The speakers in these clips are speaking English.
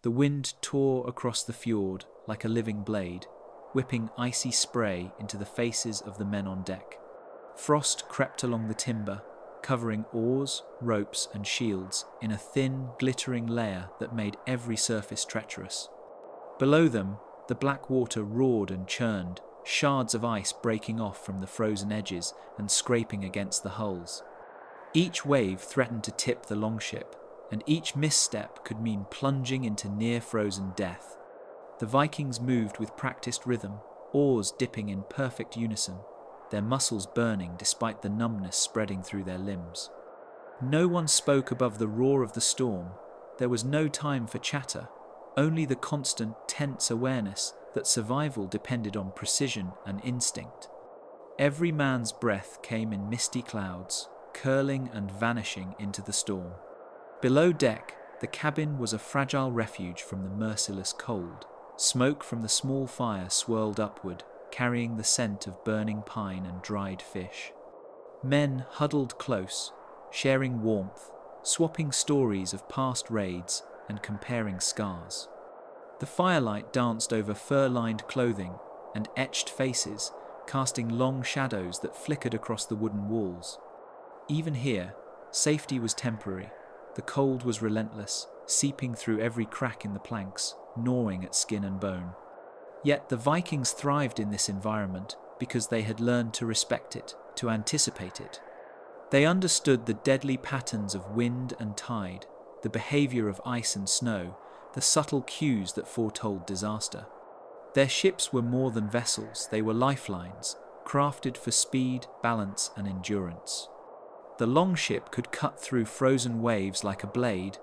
The wind tore across the fjord like a living blade, whipping icy spray into the faces of the men on deck. Frost crept along the timber, covering oars, ropes, and shields in a thin, glittering layer that made every surface treacherous. Below them, the black water roared and churned, shards of ice breaking off from the frozen edges and scraping against the hulls. Each wave threatened to tip the longship, and each misstep could mean plunging into near-frozen death. The Vikings moved with practiced rhythm, oars dipping in perfect unison, their muscles burning despite the numbness spreading through their limbs. No one spoke above the roar of the storm. There was no time for chatter, only the constant, tense awareness that survival depended on precision and instinct. Every man's breath came in misty clouds, curling and vanishing into the storm. Below deck, the cabin was a fragile refuge from the merciless cold. Smoke from the small fire swirled upward, carrying the scent of burning pine and dried fish. Men huddled close, sharing warmth, swapping stories of past raids and comparing scars. The firelight danced over fur-lined clothing and etched faces, casting long shadows that flickered across the wooden walls. Even here, safety was temporary. The cold was relentless, seeping through every crack in the planks, gnawing at skin and bone. Yet the Vikings thrived in this environment because they had learned to respect it, to anticipate it. They understood the deadly patterns of wind and tide, the behavior of ice and snow, the subtle cues that foretold disaster. Their ships were more than vessels, they were lifelines, crafted for speed, balance, and endurance. The longship could cut through frozen waves like a blade,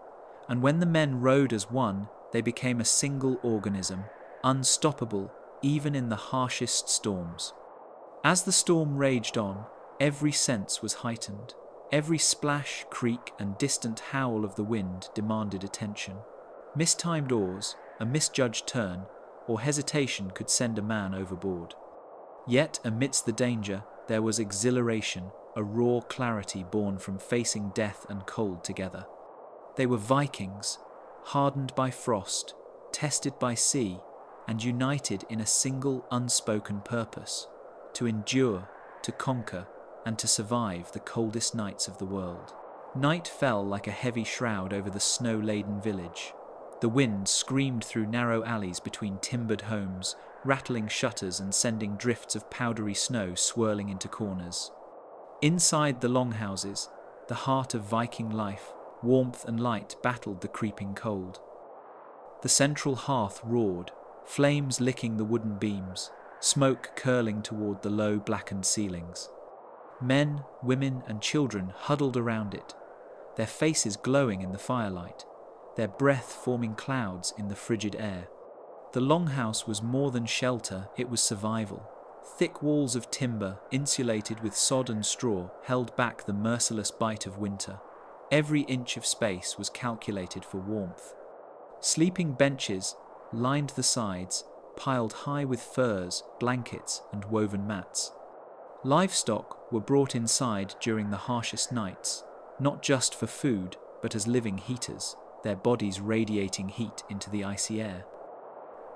and when the men rowed as one, they became a single organism, unstoppable even in the harshest storms. As the storm raged on, every sense was heightened. Every splash, creak, and distant howl of the wind demanded attention. Mistimed oars, a misjudged turn, or hesitation could send a man overboard. Yet, amidst the danger, there was exhilaration, a raw clarity born from facing death and cold together. They were Vikings, hardened by frost, tested by sea, and united in a single unspoken purpose: to endure, to conquer, and to survive the coldest nights of the world. Night fell like a heavy shroud over the snow-laden village. The wind screamed through narrow alleys between timbered homes, rattling shutters and sending drifts of powdery snow swirling into corners. Inside the longhouses, the heart of Viking life, warmth and light battled the creeping cold. The central hearth roared, flames licking the wooden beams, smoke curling toward the low blackened ceilings. Men, women, and children huddled around it, their faces glowing in the firelight, their breath forming clouds in the frigid air. The longhouse was more than shelter, it was survival. Thick walls of timber, insulated with sod and straw, held back the merciless bite of winter. Every inch of space was calculated for warmth. Sleeping benches lined the sides, piled high with furs, blankets, and woven mats. Livestock were brought inside during the harshest nights, not just for food, but as living heaters, their bodies radiating heat into the icy air.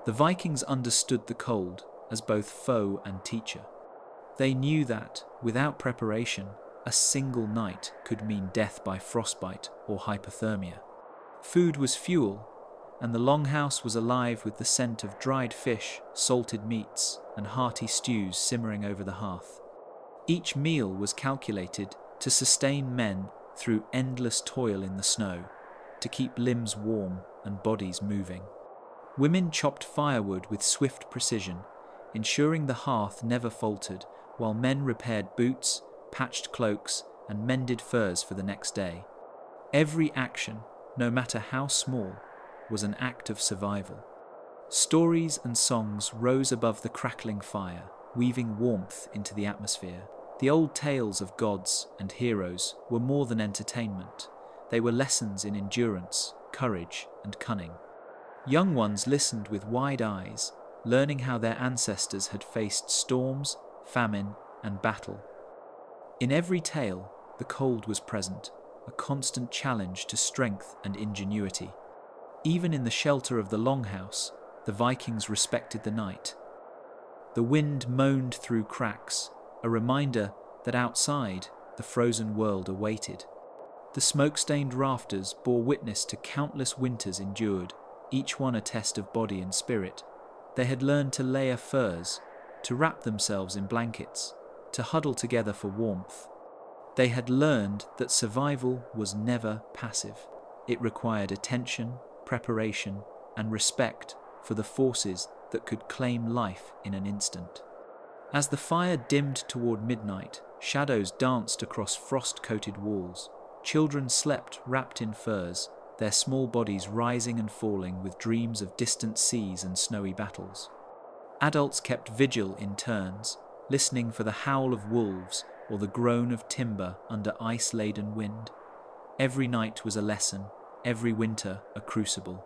The Vikings understood the cold as both foe and teacher. They knew that, without preparation, a single night could mean death by frostbite or hypothermia. Food was fuel, and the longhouse was alive with the scent of dried fish, salted meats, and hearty stews simmering over the hearth. Each meal was calculated to sustain men through endless toil in the snow, to keep limbs warm and bodies moving. Women chopped firewood with swift precision, ensuring the hearth never faltered, while men repaired boots, patched cloaks, and mended furs for the next day. Every action, no matter how small, was an act of survival. Stories and songs rose above the crackling fire, weaving warmth into the atmosphere. The old tales of gods and heroes were more than entertainment. They were lessons in endurance, courage, and cunning. Young ones listened with wide eyes, learning how their ancestors had faced storms, famine, and battle. In every tale, the cold was present, a constant challenge to strength and ingenuity. Even in the shelter of the longhouse, the Vikings respected the night. The wind moaned through cracks, a reminder that outside, the frozen world awaited. The smoke-stained rafters bore witness to countless winters endured, each one a test of body and spirit. They had learned to layer furs, to wrap themselves in blankets, to huddle together for warmth. They had learned that survival was never passive. It required attention, preparation, and respect for the forces that could claim life in an instant. As the fire dimmed toward midnight, shadows danced across frost-coated walls. Children slept wrapped in furs, their small bodies rising and falling with dreams of distant seas and snowy battles. Adults kept vigil in turns, listening for the howl of wolves or the groan of timber under ice-laden wind. Every night was a lesson, every winter a crucible.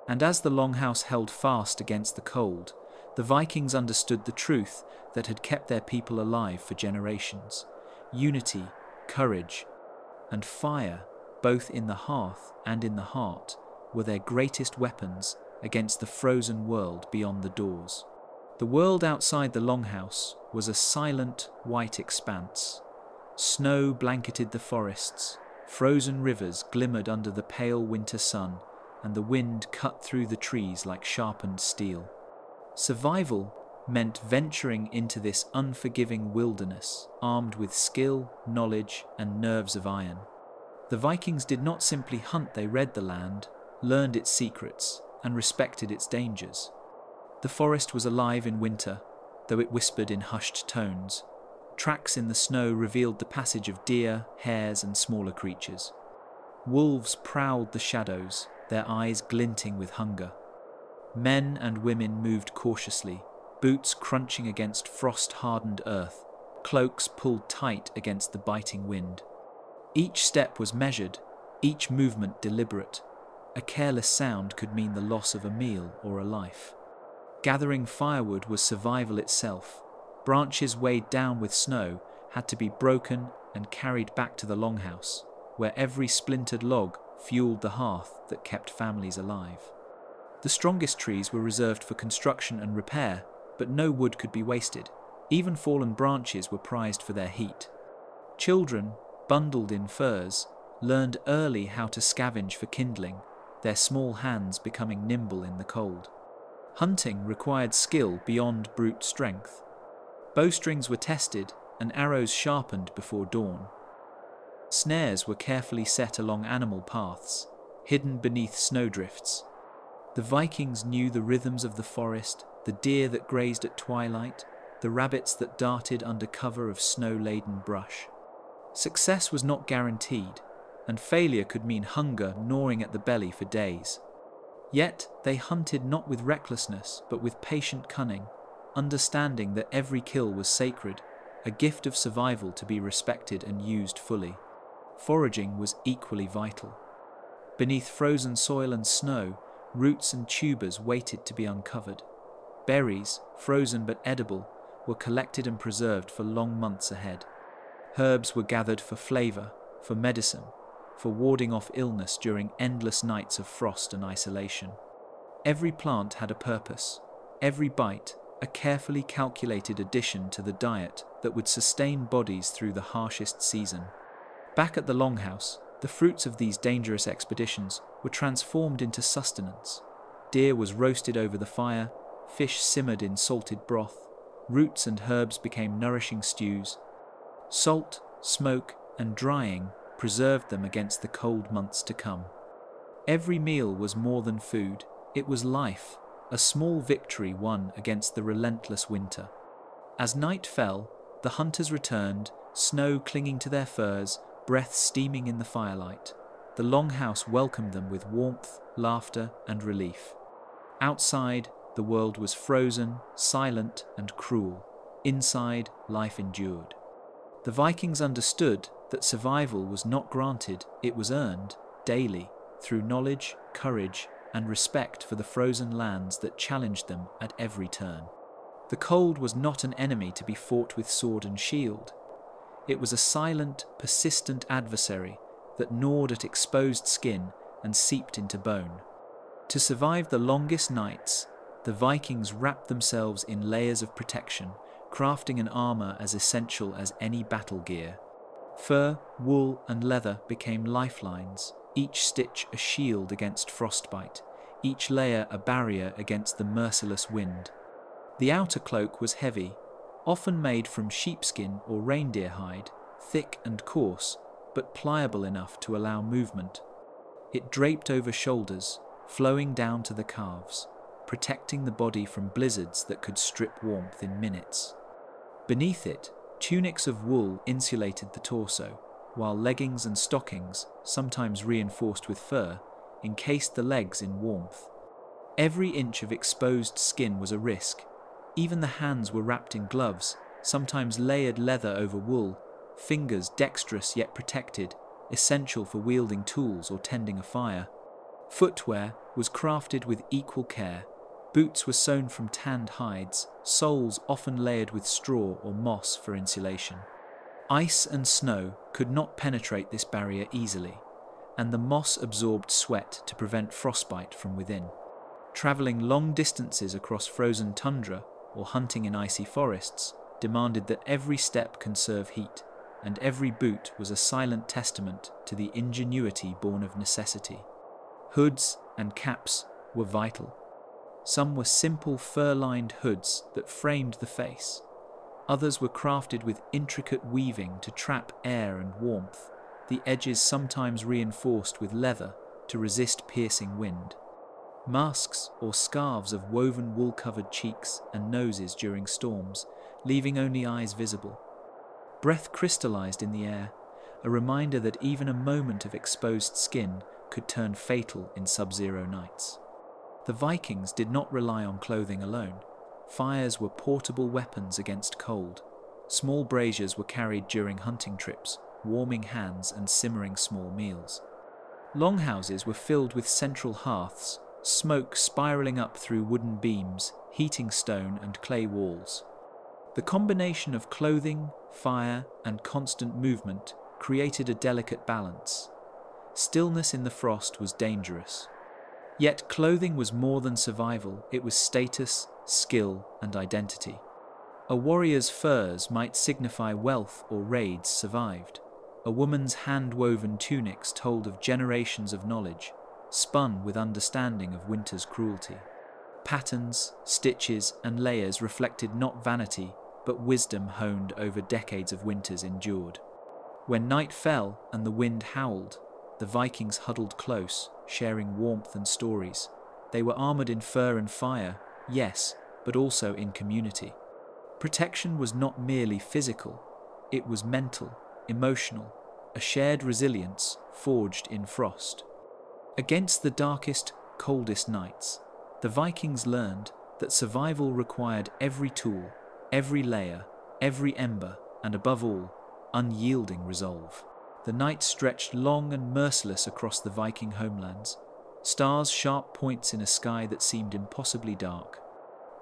And as the longhouse held fast against the cold, the Vikings understood the truth that had kept their people alive for generations. Unity, courage, and fire, both in the hearth and in the heart, were their greatest weapons against the frozen world beyond the doors. The world outside the longhouse was a silent, white expanse. Snow blanketed the forests, frozen rivers glimmered under the pale winter sun, and the wind cut through the trees like sharpened steel. Survival meant venturing into this unforgiving wilderness, armed with skill, knowledge, and nerves of iron. The Vikings did not simply hunt, they read the land, learned its secrets, and respected its dangers. The forest was alive in winter, though it whispered in hushed tones. Tracks in the snow revealed the passage of deer, hares, and smaller creatures. Wolves prowled the shadows, their eyes glinting with hunger. Men and women moved cautiously, boots crunching against frost-hardened earth, cloaks pulled tight against the biting wind. Each step was measured, each movement deliberate. A careless sound could mean the loss of a meal or a life. Gathering firewood was survival itself. Branches weighed down with snow had to be broken and carried back to the longhouse, where every splintered log fueled the hearth that kept families alive. The strongest trees were reserved for construction and repair, but no wood could be wasted. Even fallen branches were prized for their heat. Children, bundled in furs, learned early how to scavenge for kindling, their small hands becoming nimble in the cold. Hunting required skill beyond brute strength. Bowstrings were tested and arrows sharpened before dawn. Snares were carefully set along animal paths, hidden beneath snowdrifts. The Vikings knew the rhythms of the forest, the deer that grazed at twilight, the rabbits that darted under cover of snow-laden brush. Success was not guaranteed, and failure could mean hunger gnawing at the belly for days. Yet they hunted not with recklessness, but with patient cunning, understanding that every kill was sacred, a gift of survival to be respected and used fully. Foraging was equally vital. Beneath frozen soil and snow, roots and tubers waited to be uncovered. Berries, frozen but edible, were collected and preserved for long months ahead. Herbs were gathered for flavor, for medicine, for warding off illness during endless nights of frost and isolation. Every plant had a purpose, every bite a carefully calculated addition to the diet that would sustain bodies through the harshest season. Back at the longhouse, the fruits of these dangerous expeditions were transformed into sustenance. Deer was roasted over the fire, fish simmered in salted broth, roots and herbs became nourishing stews. Salt, smoke, and drying preserved them against the cold months to come. Every meal was more than food, it was life, a small victory won against the relentless winter. As night fell, the hunters returned, snow clinging to their furs, breath steaming in the firelight. The longhouse welcomed them with warmth, laughter, and relief. Outside, the world was frozen, silent, and cruel. Inside, life endured. The Vikings understood that survival was not granted, it was earned, daily, through knowledge, courage, and respect for the frozen lands that challenged them at every turn. The cold was not an enemy to be fought with sword and shield. It was a silent, persistent adversary that gnawed at exposed skin and seeped into bone. To survive the longest nights, the Vikings wrapped themselves in layers of protection, crafting an armor as essential as any battle gear. Fur, wool, and leather became lifelines, each stitch a shield against frostbite, each layer a barrier against the merciless wind. The outer cloak was heavy, often made from sheepskin or reindeer hide, thick and coarse, but pliable enough to allow movement. It draped over shoulders, flowing down to the calves, protecting the body from blizzards that could strip warmth in minutes. Beneath it, tunics of wool insulated the torso, while leggings and stockings, sometimes reinforced with fur, encased the legs in warmth. Every inch of exposed skin was a risk. Even the hands were wrapped in gloves, sometimes layered leather over wool, fingers dexterous yet protected, essential for wielding tools or tending a fire. Footwear was crafted with equal care. Boots were sewn from tanned hides, soles often layered with straw or moss for insulation. Ice and snow could not penetrate this barrier easily, and the moss absorbed sweat to prevent frostbite from within. Traveling long distances across frozen tundra or hunting in icy forests demanded that every step conserve heat, and every boot was a silent testament to the ingenuity born of necessity. Hoods and caps were vital. Some were simple fur-lined hoods that framed the face. Others were crafted with intricate weaving to trap air and warmth, the edges sometimes reinforced with leather to resist piercing wind. Masks or scarves of woven wool covered cheeks and noses during storms, leaving only eyes visible. Breath crystallized in the air, a reminder that even a moment of exposed skin could turn fatal in sub-zero nights. The Vikings did not rely on clothing alone. Fires were portable weapons against cold. Small braziers were carried during hunting trips, warming hands and simmering small meals. Longhouses were filled with central hearths, smoke spiraling up through wooden beams, heating stone and clay walls. The combination of clothing, fire, and constant movement created a delicate balance. Stillness in the frost was dangerous. Yet clothing was more than survival, it was status, skill, and identity. A warrior's furs might signify wealth or raids survived. A woman's hand-woven tunics told of generations of knowledge, spun with understanding of winter's cruelty. Patterns, stitches, and layers reflected not vanity, but wisdom honed over decades of winters endured. When night fell and the wind howled, the Vikings huddled close, sharing warmth and stories. They were armored in fur and fire, yes, but also in community. Protection was not merely physical, it was mental, emotional, a shared resilience forged in frost. Against the darkest, coldest nights, the Vikings learned that survival required every tool, every layer, every ember, and above all, unyielding resolve. The night stretched long and merciless across the Viking homelands, stars sharp points in a sky that seemed impossibly dark.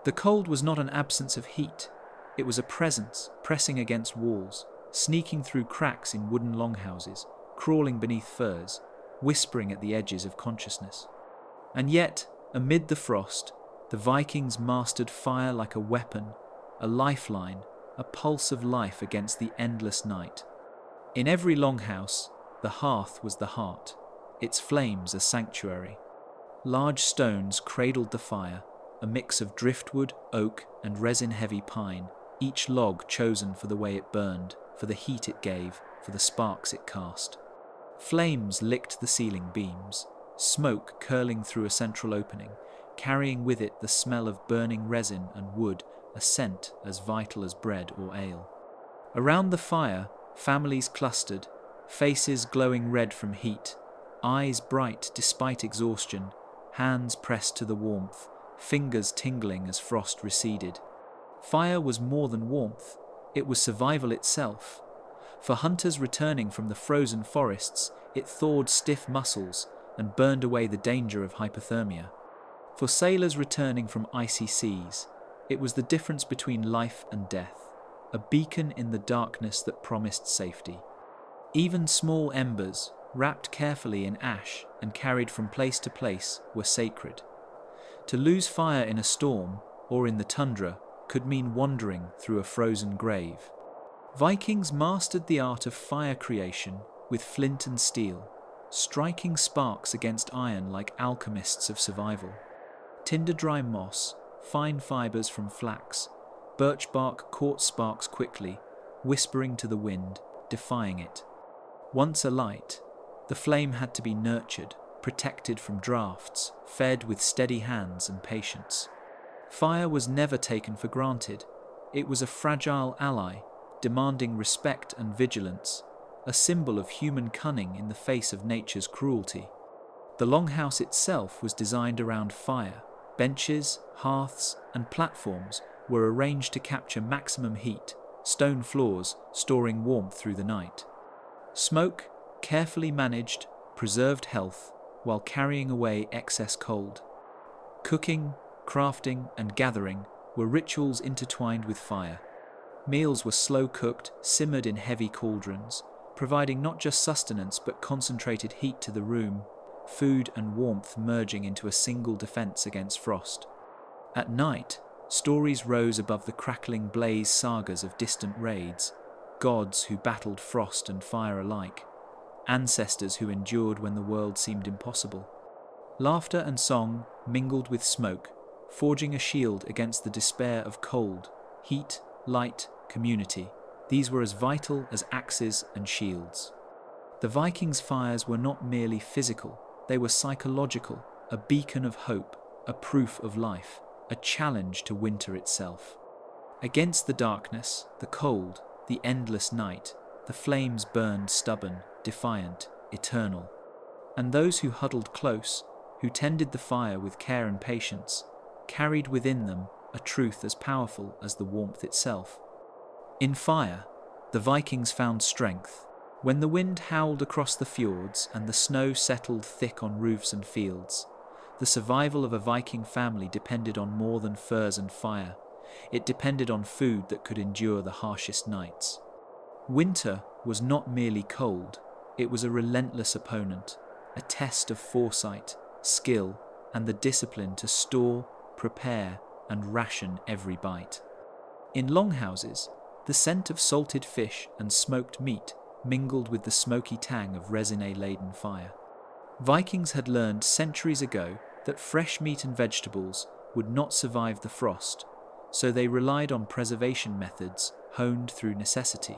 The cold was not an absence of heat, it was a presence pressing against walls, sneaking through cracks in wooden longhouses, crawling beneath furs, whispering at the edges of consciousness. And yet, amid the frost, the Vikings mastered fire like a weapon, a lifeline, a pulse of life against the endless night. In every longhouse, the hearth was the heart, its flames a sanctuary. Large stones cradled the fire, a mix of driftwood, oak, and resin-heavy pine, each log chosen for the way it burned, for the heat it gave, for the sparks it cast. Flames licked the ceiling beams, smoke curling through a central opening, carrying with it the smell of burning resin and wood, a scent as vital as bread or ale. Around the fire, families clustered, faces glowing red from heat, eyes bright despite exhaustion, hands pressed to the warmth, fingers tingling as frost receded. Fire was more than warmth, it was survival itself. For hunters returning from the frozen forests, it thawed stiff muscles and burned away the danger of hypothermia. For sailors returning from icy seas, it was the difference between life and death, a beacon in the darkness that promised safety. Even small embers, wrapped carefully in ash and carried from place to place, were sacred. To lose fire in a storm or in the tundra could mean wandering through a frozen grave. Vikings mastered the art of fire creation with flint and steel, striking sparks against iron like alchemists of survival. Tinder-dry moss, fine fibers from flax, birch bark caught sparks quickly, whispering to the wind, defying it. Once alight, the flame had to be nurtured, protected from drafts, fed with steady hands and patience. Fire was never taken for granted. It was a fragile ally, demanding respect and vigilance, a symbol of human cunning in the face of nature's cruelty. The longhouse itself was designed around fire. Benches, hearths, and platforms were arranged to capture maximum heat, stone floors storing warmth through the night. Smoke, carefully managed, preserved health while carrying away excess cold. Cooking, crafting, and gathering were rituals intertwined with fire. Meals were slow cooked, simmered in heavy cauldrons, providing not just sustenance but concentrated heat to the room, food and warmth merging into a single defense against frost. At night, stories rose above the crackling blaze sagas of distant raids, gods who battled frost and fire alike, ancestors who endured when the world seemed impossible. Laughter and song mingled with smoke, forging a shield against the despair of cold, heat, light, community. These were as vital as axes and shields. The Vikings' fires were not merely physical, they were psychological, a beacon of hope, a proof of life, a challenge to winter itself. Against the darkness, the cold, the endless night, the flames burned stubborn, defiant, eternal. And those who huddled close, who tended the fire with care and patience, carried within them a truth as powerful as the warmth itself. In fire, the Vikings found strength. When the wind howled across the fjords and the snow settled thick on roofs and fields, the survival of a Viking family depended on more than furs and fire. It depended on food that could endure the harshest nights. Winter was not merely cold, it was a relentless opponent, a test of foresight, skill, and the discipline to store, prepare, and ration every bite. In longhouses, the scent of salted fish and smoked meat mingled with the smoky tang of resin-laden fire. Vikings had learned centuries ago that fresh meat and vegetables would not survive the frost, so they relied on preservation methods honed through necessity.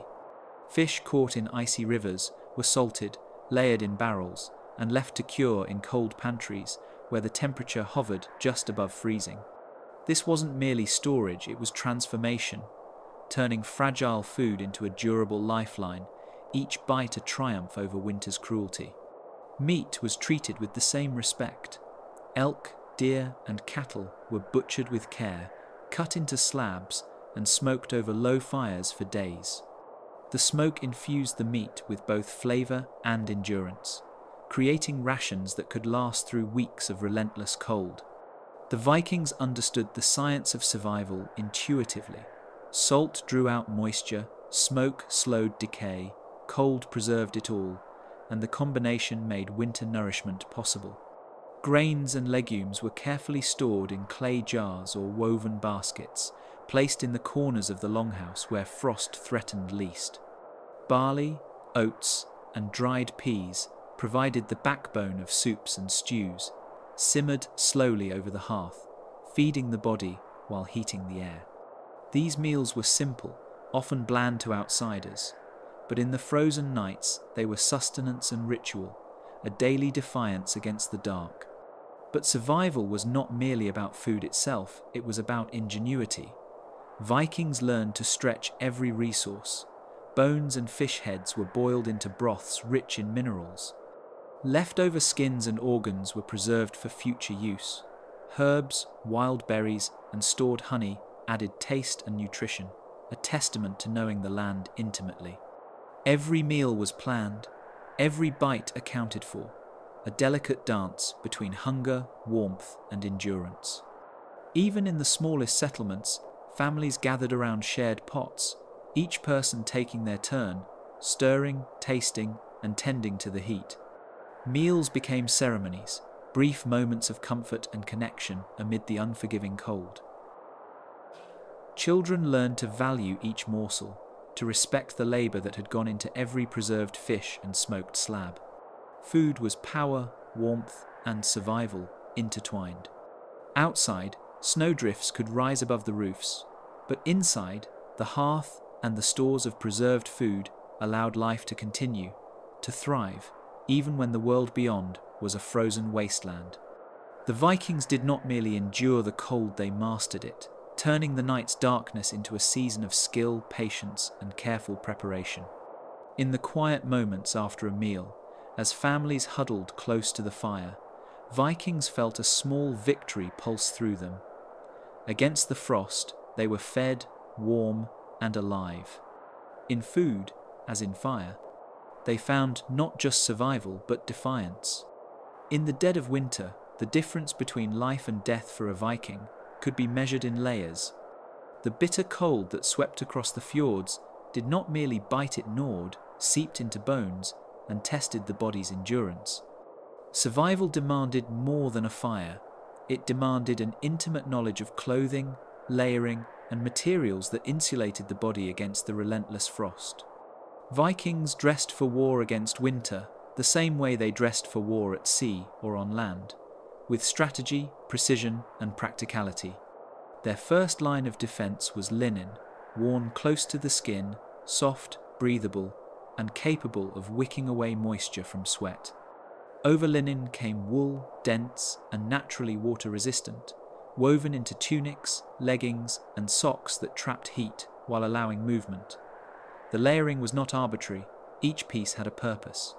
Fish caught in icy rivers were salted, layered in barrels, and left to cure in cold pantries where the temperature hovered just above freezing. This wasn't merely storage, it was transformation, turning fragile food into a durable lifeline, each bite a triumph over winter's cruelty. Meat was treated with the same respect. Elk, deer, and cattle were butchered with care, cut into slabs, and smoked over low fires for days. The smoke infused the meat with both flavor and endurance, creating rations that could last through weeks of relentless cold. The Vikings understood the science of survival intuitively. Salt drew out moisture, smoke slowed decay, cold preserved it all, and the combination made winter nourishment possible. Grains and legumes were carefully stored in clay jars or woven baskets, placed in the corners of the longhouse where frost threatened least. Barley, oats, and dried peas provided the backbone of soups and stews, simmered slowly over the hearth, feeding the body while heating the air. These meals were simple, often bland to outsiders, but in the frozen nights they were sustenance and ritual, a daily defiance against the dark. But survival was not merely about food itself, it was about ingenuity. Vikings learned to stretch every resource. Bones and fish heads were boiled into broths rich in minerals. Leftover skins and organs were preserved for future use. Herbs, wild berries, and stored honey added taste and nutrition, a testament to knowing the land intimately. Every meal was planned, every bite accounted for, a delicate dance between hunger, warmth, and endurance. Even in the smallest settlements, families gathered around shared pots, each person taking their turn, stirring, tasting, and tending to the heat. Meals became ceremonies, brief moments of comfort and connection amid the unforgiving cold. Children learned to value each morsel, to respect the labor that had gone into every preserved fish and smoked slab. Food was power, warmth, and survival intertwined. Outside, snowdrifts could rise above the roofs, but inside, the hearth and the stores of preserved food allowed life to continue, to thrive, even when the world beyond was a frozen wasteland. The Vikings did not merely endure the cold, they mastered it, turning the night's darkness into a season of skill, patience, and careful preparation. In the quiet moments after a meal, as families huddled close to the fire, Vikings felt a small victory pulse through them. Against the frost, they were fed, warm, and alive. In food, as in fire, they found not just survival but defiance. In the dead of winter, the difference between life and death for a Viking could be measured in layers. The bitter cold that swept across the fjords did not merely bite, it gnawed, seeped into bones, and tested the body's endurance. Survival demanded more than a fire. It demanded an intimate knowledge of clothing, layering, and materials that insulated the body against the relentless frost. Vikings dressed for war against winter the same way they dressed for war at sea or on land, with strategy, precision, and practicality. Their first line of defense was linen, worn close to the skin, soft, breathable, and capable of wicking away moisture from sweat. Over linen came wool, dense and naturally water-resistant, woven into tunics, leggings, and socks that trapped heat while allowing movement. The layering was not arbitrary, each piece had a purpose.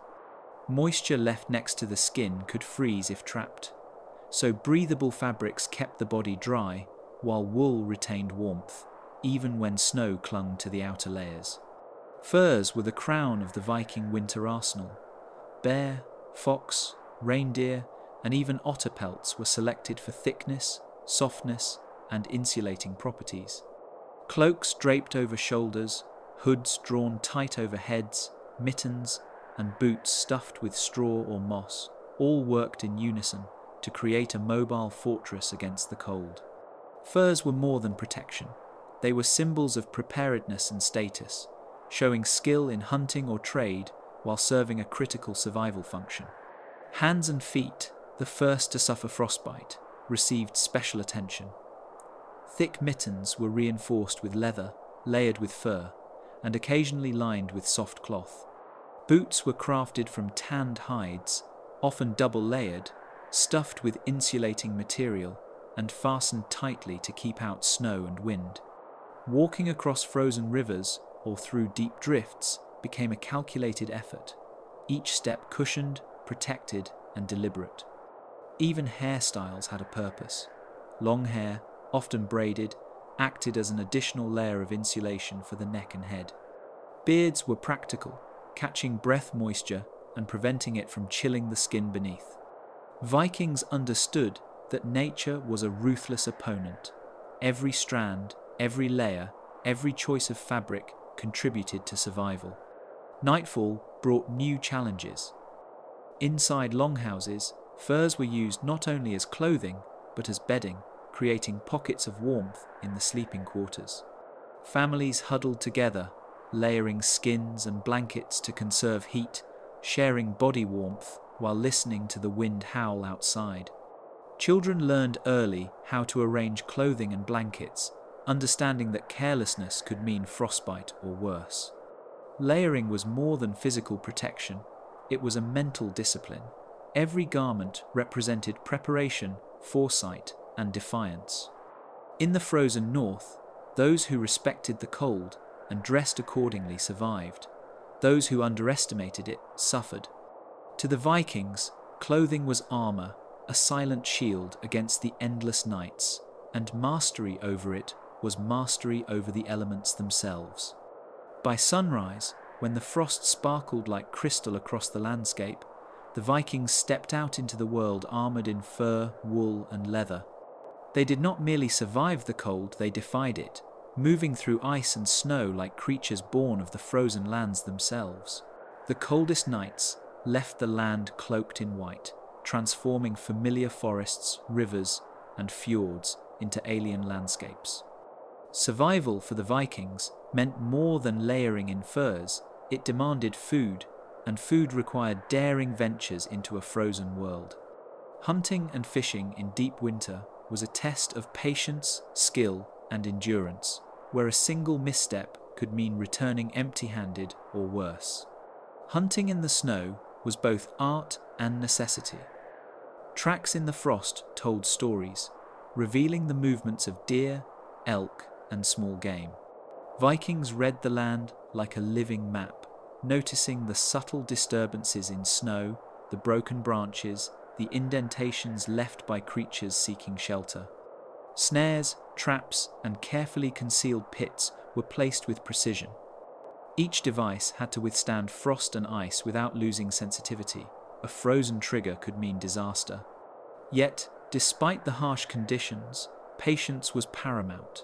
Moisture left next to the skin could freeze if trapped, so breathable fabrics kept the body dry, while wool retained warmth, even when snow clung to the outer layers. Furs were the crown of the Viking winter arsenal. Bear, fox, reindeer, and even otter pelts were selected for thickness, softness, and insulating properties. Cloaks draped over shoulders, hoods drawn tight over heads, mittens, and boots stuffed with straw or moss, all worked in unison to create a mobile fortress against the cold. Furs were more than protection. They were symbols of preparedness and status, showing skill in hunting or trade while serving a critical survival function. Hands and feet, the first to suffer frostbite, received special attention. Thick mittens were reinforced with leather, layered with fur, and occasionally lined with soft cloth. Boots were crafted from tanned hides, often double-layered, stuffed with insulating material, and fastened tightly to keep out snow and wind. Walking across frozen rivers or through deep drifts became a calculated effort, each step cushioned, protected, and deliberate. Even hairstyles had a purpose. Long hair, often braided, acted as an additional layer of insulation for the neck and head. Beards were practical, catching breath moisture and preventing it from chilling the skin beneath. Vikings understood that nature was a ruthless opponent. Every strand, every layer, every choice of fabric contributed to survival. Nightfall brought new challenges. Inside longhouses, furs were used not only as clothing, but as bedding, creating pockets of warmth in the sleeping quarters. Families huddled together, layering skins and blankets to conserve heat, sharing body warmth while listening to the wind howl outside. Children learned early how to arrange clothing and blankets, understanding that carelessness could mean frostbite or worse. Layering was more than physical protection, it was a mental discipline. Every garment represented preparation, foresight, and defiance. In the frozen north, those who respected the cold and dressed accordingly survived. Those who underestimated it suffered. To the Vikings, clothing was armor, a silent shield against the endless nights, and mastery over it was mastery over the elements themselves. By sunrise, when the frost sparkled like crystal across the landscape, the Vikings stepped out into the world armored in fur, wool, and leather. They did not merely survive the cold, they defied it, moving through ice and snow like creatures born of the frozen lands themselves. The coldest nights, left the land cloaked in white, transforming familiar forests, rivers, and fjords into alien landscapes. Survival for the Vikings meant more than layering in furs. It demanded food, and food required daring ventures into a frozen world. Hunting and fishing in deep winter was a test of patience, skill, and endurance, where a single misstep could mean returning empty-handed or worse. Hunting in the snow was both art and necessity. Tracks in the frost told stories, revealing the movements of deer, elk, and small game. Vikings read the land like a living map, noticing the subtle disturbances in snow, the broken branches, the indentations left by creatures seeking shelter. Snares, traps, and carefully concealed pits were placed with precision. Each device had to withstand frost and ice without losing sensitivity. A frozen trigger could mean disaster. Yet, despite the harsh conditions, patience was paramount.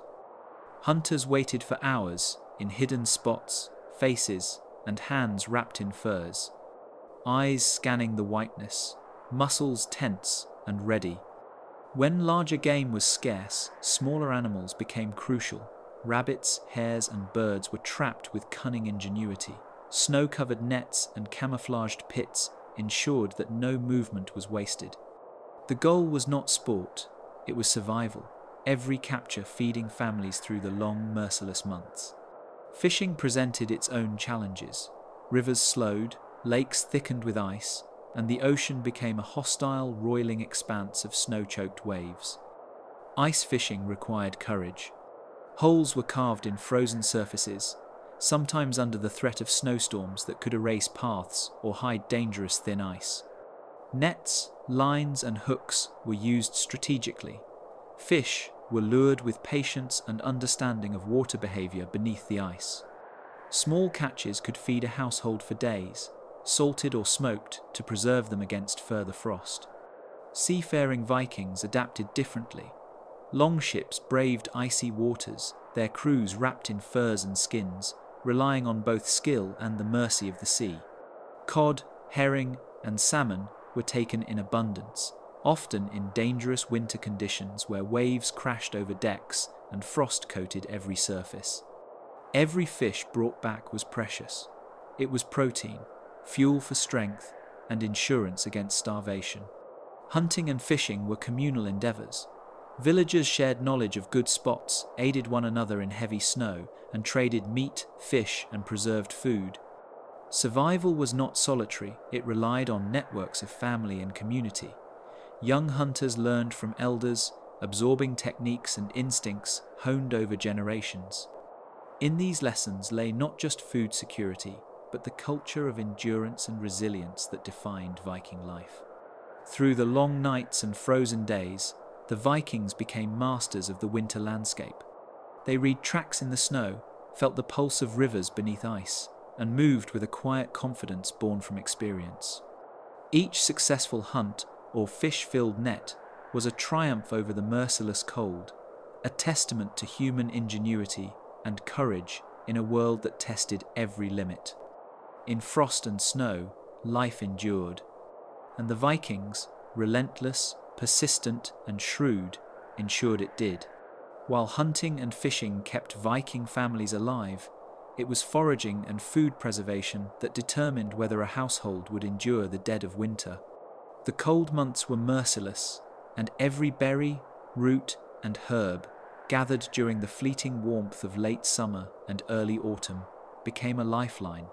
Hunters waited for hours in hidden spots, faces, and hands wrapped in furs. Eyes scanning the whiteness, muscles tense and ready. When larger game was scarce, smaller animals became crucial. Rabbits, hares, and birds were trapped with cunning ingenuity. Snow-covered nets and camouflaged pits ensured that no movement was wasted. The goal was not sport, it was survival, every capture feeding families through the long, merciless months. Fishing presented its own challenges. Rivers slowed, lakes thickened with ice, and the ocean became a hostile, roiling expanse of snow-choked waves. Ice fishing required courage. Holes were carved in frozen surfaces, sometimes under the threat of snowstorms that could erase paths or hide dangerous thin ice. Nets, lines, and hooks were used strategically. Fish were lured with patience and understanding of water behavior beneath the ice. Small catches could feed a household for days, salted or smoked to preserve them against further frost. Seafaring Vikings adapted differently. Longships braved icy waters, their crews wrapped in furs and skins, relying on both skill and the mercy of the sea. Cod, herring, and salmon were taken in abundance, often in dangerous winter conditions where waves crashed over decks and frost coated every surface. Every fish brought back was precious. It was protein, fuel for strength, and insurance against starvation. Hunting and fishing were communal endeavors. Villagers shared knowledge of good spots, aided one another in heavy snow, and traded meat, fish, and preserved food. Survival was not solitary, it relied on networks of family and community. Young hunters learned from elders, absorbing techniques and instincts honed over generations. In these lessons lay not just food security, but the culture of endurance and resilience that defined Viking life. Through the long nights and frozen days, the Vikings became masters of the winter landscape. They read tracks in the snow, felt the pulse of rivers beneath ice, and moved with a quiet confidence born from experience. Each successful hunt or fish-filled net was a triumph over the merciless cold, a testament to human ingenuity and courage in a world that tested every limit. In frost and snow, life endured, and the Vikings, relentless, persistent, and shrewd, ensured it did. While hunting and fishing kept Viking families alive, it was foraging and food preservation that determined whether a household would endure the dead of winter. The cold months were merciless, and every berry, root, and herb gathered during the fleeting warmth of late summer and early autumn became a lifeline.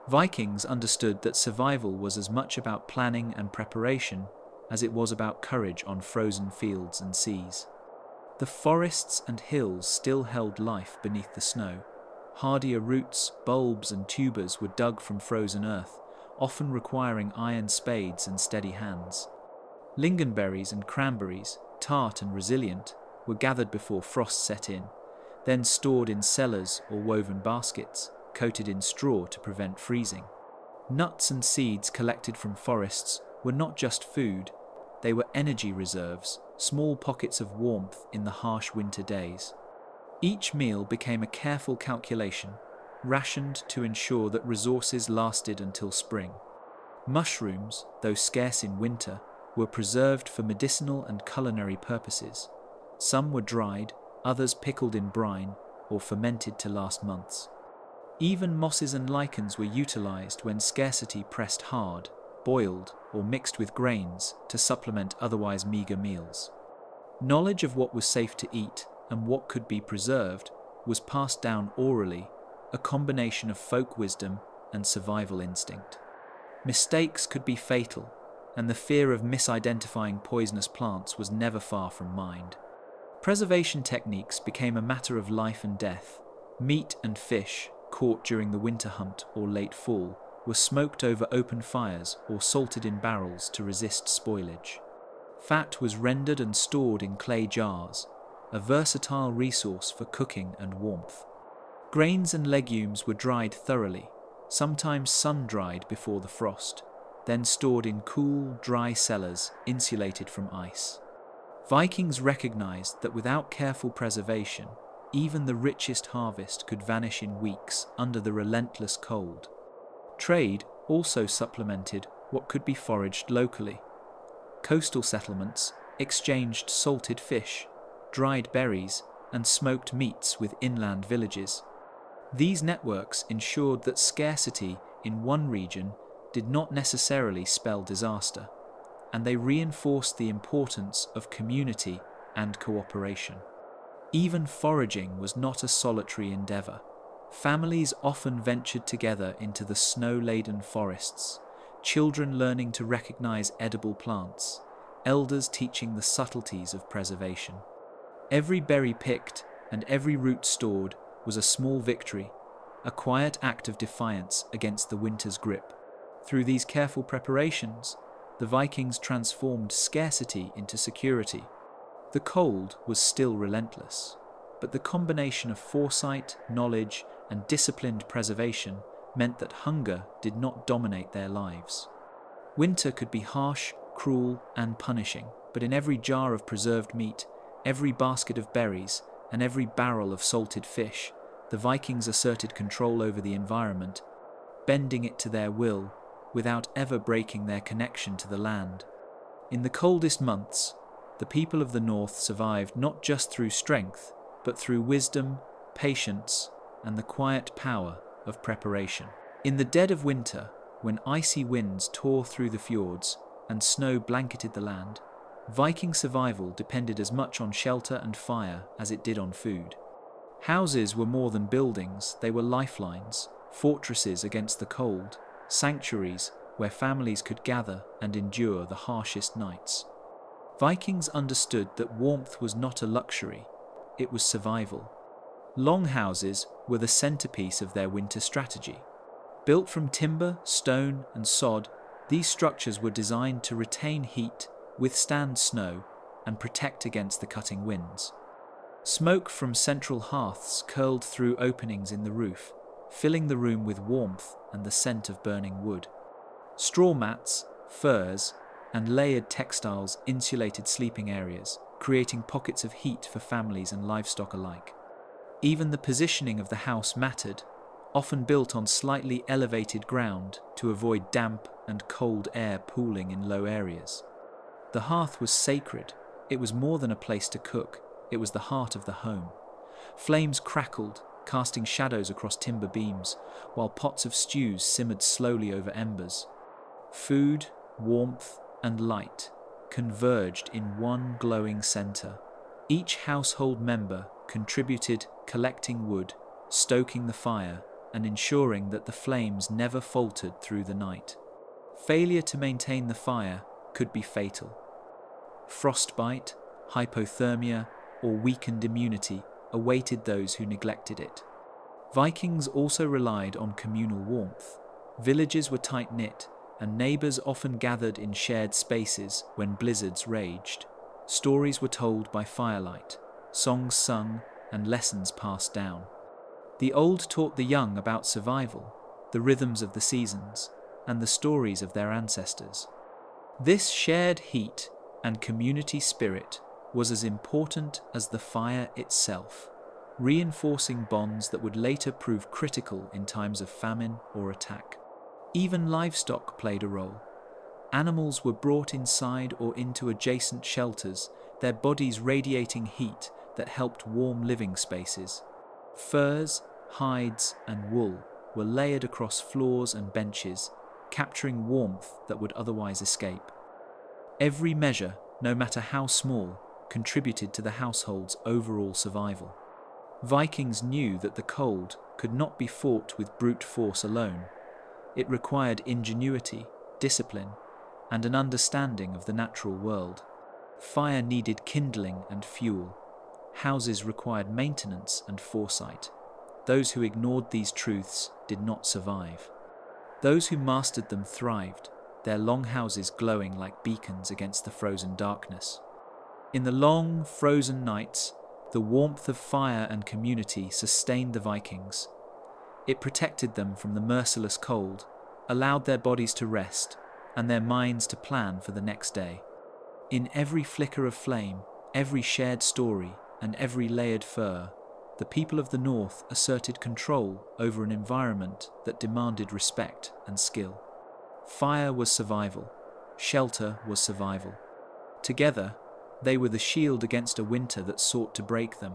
Vikings understood that survival was as much about planning and preparation as it was about courage on frozen fields and seas. The forests and hills still held life beneath the snow. Hardier roots, bulbs, and tubers were dug from frozen earth, often requiring iron spades and steady hands. Lingonberries and cranberries, tart and resilient, were gathered before frost set in, then stored in cellars or woven baskets, coated in straw to prevent freezing. Nuts and seeds collected from forests were not just food, they were energy reserves, small pockets of warmth in the harsh winter days. Each meal became a careful calculation, rationed to ensure that resources lasted until spring. Mushrooms, though scarce in winter, were preserved for medicinal and culinary purposes. Some were dried, others pickled in brine or fermented to last months. Even mosses and lichens were utilized when scarcity pressed hard, boiled or mixed with grains to supplement otherwise meager meals. Knowledge of what was safe to eat and what could be preserved was passed down orally, a combination of folk wisdom and survival instinct. Mistakes could be fatal, and the fear of misidentifying poisonous plants was never far from mind. Preservation techniques became a matter of life and death. Meat and fish, caught during the winter hunt or late fall, were smoked over open fires or salted in barrels to resist spoilage. Fat was rendered and stored in clay jars, a versatile resource for cooking and warmth. Grains and legumes were dried thoroughly, sometimes sun-dried before the frost, then stored in cool, dry cellars insulated from ice. Vikings recognized that without careful preservation, even the richest harvest could vanish in weeks under the relentless cold. Trade also supplemented what could be foraged locally. Coastal settlements exchanged salted fish, dried berries, and smoked meats with inland villages. These networks ensured that scarcity in one region did not necessarily spell disaster, and they reinforced the importance of community and cooperation. Even foraging was not a solitary endeavor. Families often ventured together into the snow-laden forests, children learning to recognize edible plants, elders teaching the subtleties of preservation. Every berry picked and every root stored was a small victory, a quiet act of defiance against the winter's grip. Through these careful preparations, the Vikings transformed scarcity into security. The cold was still relentless, but the combination of foresight, knowledge, and disciplined preservation meant that hunger did not dominate their lives. Winter could be harsh, cruel, and punishing, but in every jar of preserved meat, every basket of berries, and every barrel of salted fish, the Vikings asserted control over the environment, bending it to their will without ever breaking their connection to the land. In the coldest months, the people of the north survived not just through strength, but through wisdom, patience, and the quiet power of preparation. In the dead of winter, when icy winds tore through the fjords and snow blanketed the land, Viking survival depended as much on shelter and fire as it did on food. Houses were more than buildings, they were lifelines, fortresses against the cold, sanctuaries where families could gather and endure the harshest nights. Vikings understood that warmth was not a luxury, it was survival. Longhouses were the centerpiece of their winter strategy. Built from timber, stone, and sod, these structures were designed to retain heat, withstand snow, and protect against the cutting winds. Smoke from central hearths curled through openings in the roof, filling the room with warmth and the scent of burning wood. Straw mats, furs, and layered textiles insulated sleeping areas, creating pockets of heat for families and livestock alike. Even the positioning of the house mattered, often built on slightly elevated ground to avoid damp and cold air pooling in low areas. The hearth was sacred. It was more than a place to cook. It was the heart of the home. Flames crackled, casting shadows across timber beams, while pots of stews simmered slowly over embers. Food, warmth, and light converged in one glowing center. Each household member contributed, collecting wood, stoking the fire, and ensuring that the flames never faltered through the night. Failure to maintain the fire could be fatal. Frostbite, hypothermia, or weakened immunity awaited those who neglected it. Vikings also relied on communal warmth. Villages were tight-knit, and neighbors often gathered in shared spaces when blizzards raged. Stories were told by firelight, songs sung, and lessons passed down. The old taught the young about survival, the rhythms of the seasons, and the stories of their ancestors. This shared heat and community spirit was as important as the fire itself, reinforcing bonds that would later prove critical in times of famine or attack. Even livestock played a role. Animals were brought inside or into adjacent shelters, their bodies radiating heat that helped warm living spaces. Furs, hides, and wool were layered across floors and benches, capturing warmth that would otherwise escape. Every measure, no matter how small, contributed to the household's overall survival. Vikings knew that the cold could not be fought with brute force alone. It required ingenuity, discipline, and an understanding of the natural world. Fire needed kindling and fuel. Houses required maintenance and foresight. Those who ignored these truths did not survive. Those who mastered them thrived, their long houses glowing like beacons against the frozen darkness. In the long, frozen nights, the warmth of fire and community sustained the Vikings. It protected them from the merciless cold, allowed their bodies to rest, and their minds to plan for the next day. In every flicker of flame, every shared story, and every layered fur, the people of the North asserted control over an environment that demanded respect and skill. Fire was survival. Shelter was survival. Together, they were the shield against a winter that sought to break them.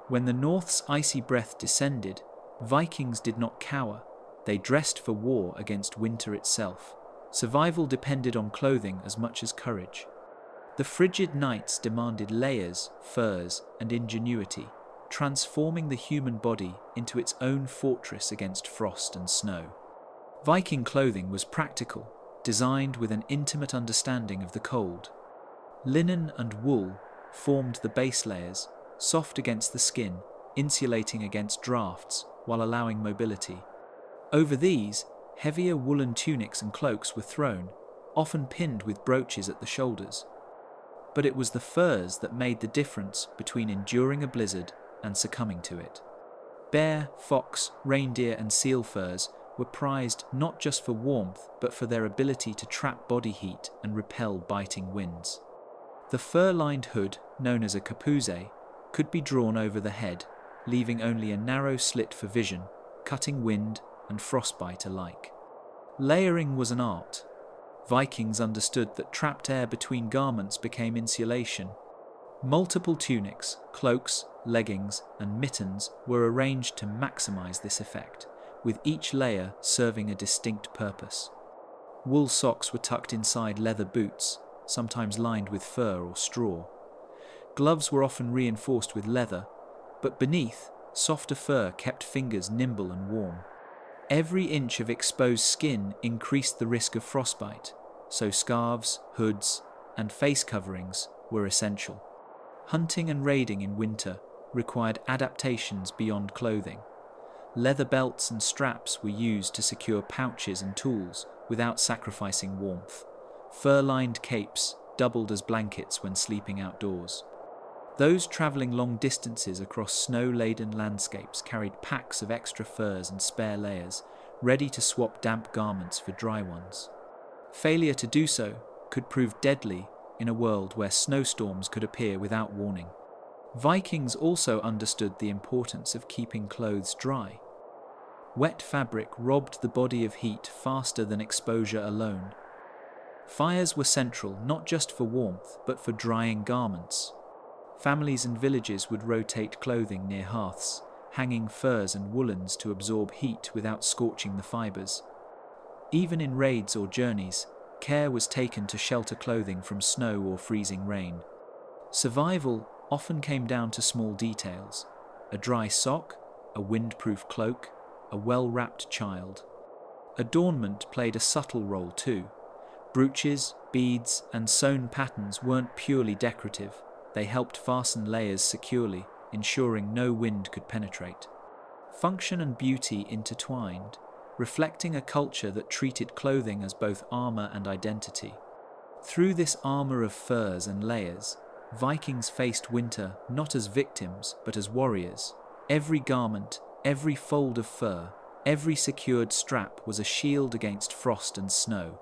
When the North's icy breath descended, Vikings did not cower. They dressed for war against winter itself. Survival depended on clothing as much as courage. The frigid nights demanded layers, furs, and ingenuity, transforming the human body into its own fortress against frost and snow. Viking clothing was practical, designed with an intimate understanding of the cold. Linen and wool formed the base layers, soft against the skin, insulating against drafts while allowing mobility. Over these, heavier woolen tunics and cloaks were thrown, often pinned with brooches at the shoulders. But it was the furs that made the difference between enduring a blizzard and succumbing to it. Bear, fox, reindeer, and seal furs were prized not just for warmth, but for their ability to trap body heat and repel biting winds. The fur-lined hood, known as a kapuze, could be drawn over the head, leaving only a narrow slit for vision, cutting wind and frostbite alike. Layering was an art. Vikings understood that trapped air between garments became insulation. Multiple tunics, cloaks, leggings, and mittens were arranged to maximize this effect, with each layer serving a distinct purpose. Wool socks were tucked inside leather boots, sometimes lined with fur or straw. Gloves were often reinforced with leather, but beneath, softer fur kept fingers nimble and warm. Every inch of exposed skin increased the risk of frostbite, so scarves, hoods, and face coverings were essential. Hunting and raiding in winter required adaptations beyond clothing. Leather belts and straps were used to secure pouches and tools without sacrificing warmth. Fur-lined capes doubled as blankets when sleeping outdoors. Those travelling long distances across snow-laden landscapes carried packs of extra furs and spare layers, ready to swap damp garments for dry ones. Failure to do so could prove deadly in a world where snowstorms could appear without warning. Vikings also understood the importance of keeping clothes dry. Wet fabric robbed the body of heat faster than exposure alone. Fires were central not just for warmth, but for drying garments. Families and villages would rotate clothing near hearths, hanging furs and woolens to absorb heat without scorching the fibers. Even in raids or journeys, care was taken to shelter clothing from snow or freezing rain. Survival often came down to small details: a dry sock, a windproof cloak, a well-wrapped child. Adornment played a subtle role too. Brooches, beads, and sewn patterns weren't purely decorative. They helped fasten layers securely, ensuring no wind could penetrate. Function and beauty intertwined, reflecting a culture that treated clothing as both armor and identity. Through this armor of furs and layers, Vikings faced winter not as victims, but as warriors. Every garment, every fold of fur, every secured strap was a shield against frost and snow.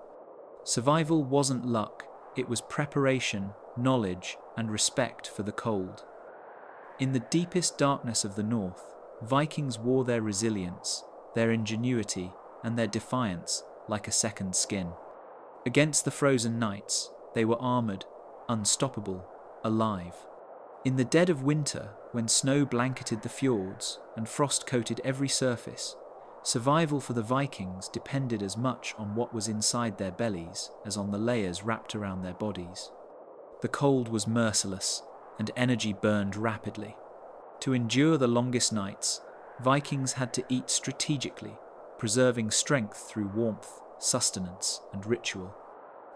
Survival wasn't luck, it was preparation, knowledge, and respect for the cold. In the deepest darkness of the North, Vikings wore their resilience, their ingenuity, and their defiance like a second skin. Against the frozen nights, they were armored, unstoppable, alive. In the dead of winter, when snow blanketed the fjords and frost coated every surface, survival for the Vikings depended as much on what was inside their bellies as on the layers wrapped around their bodies. The cold was merciless, and energy burned rapidly. To endure the longest nights, Vikings had to eat strategically, preserving strength through warmth, sustenance, and ritual.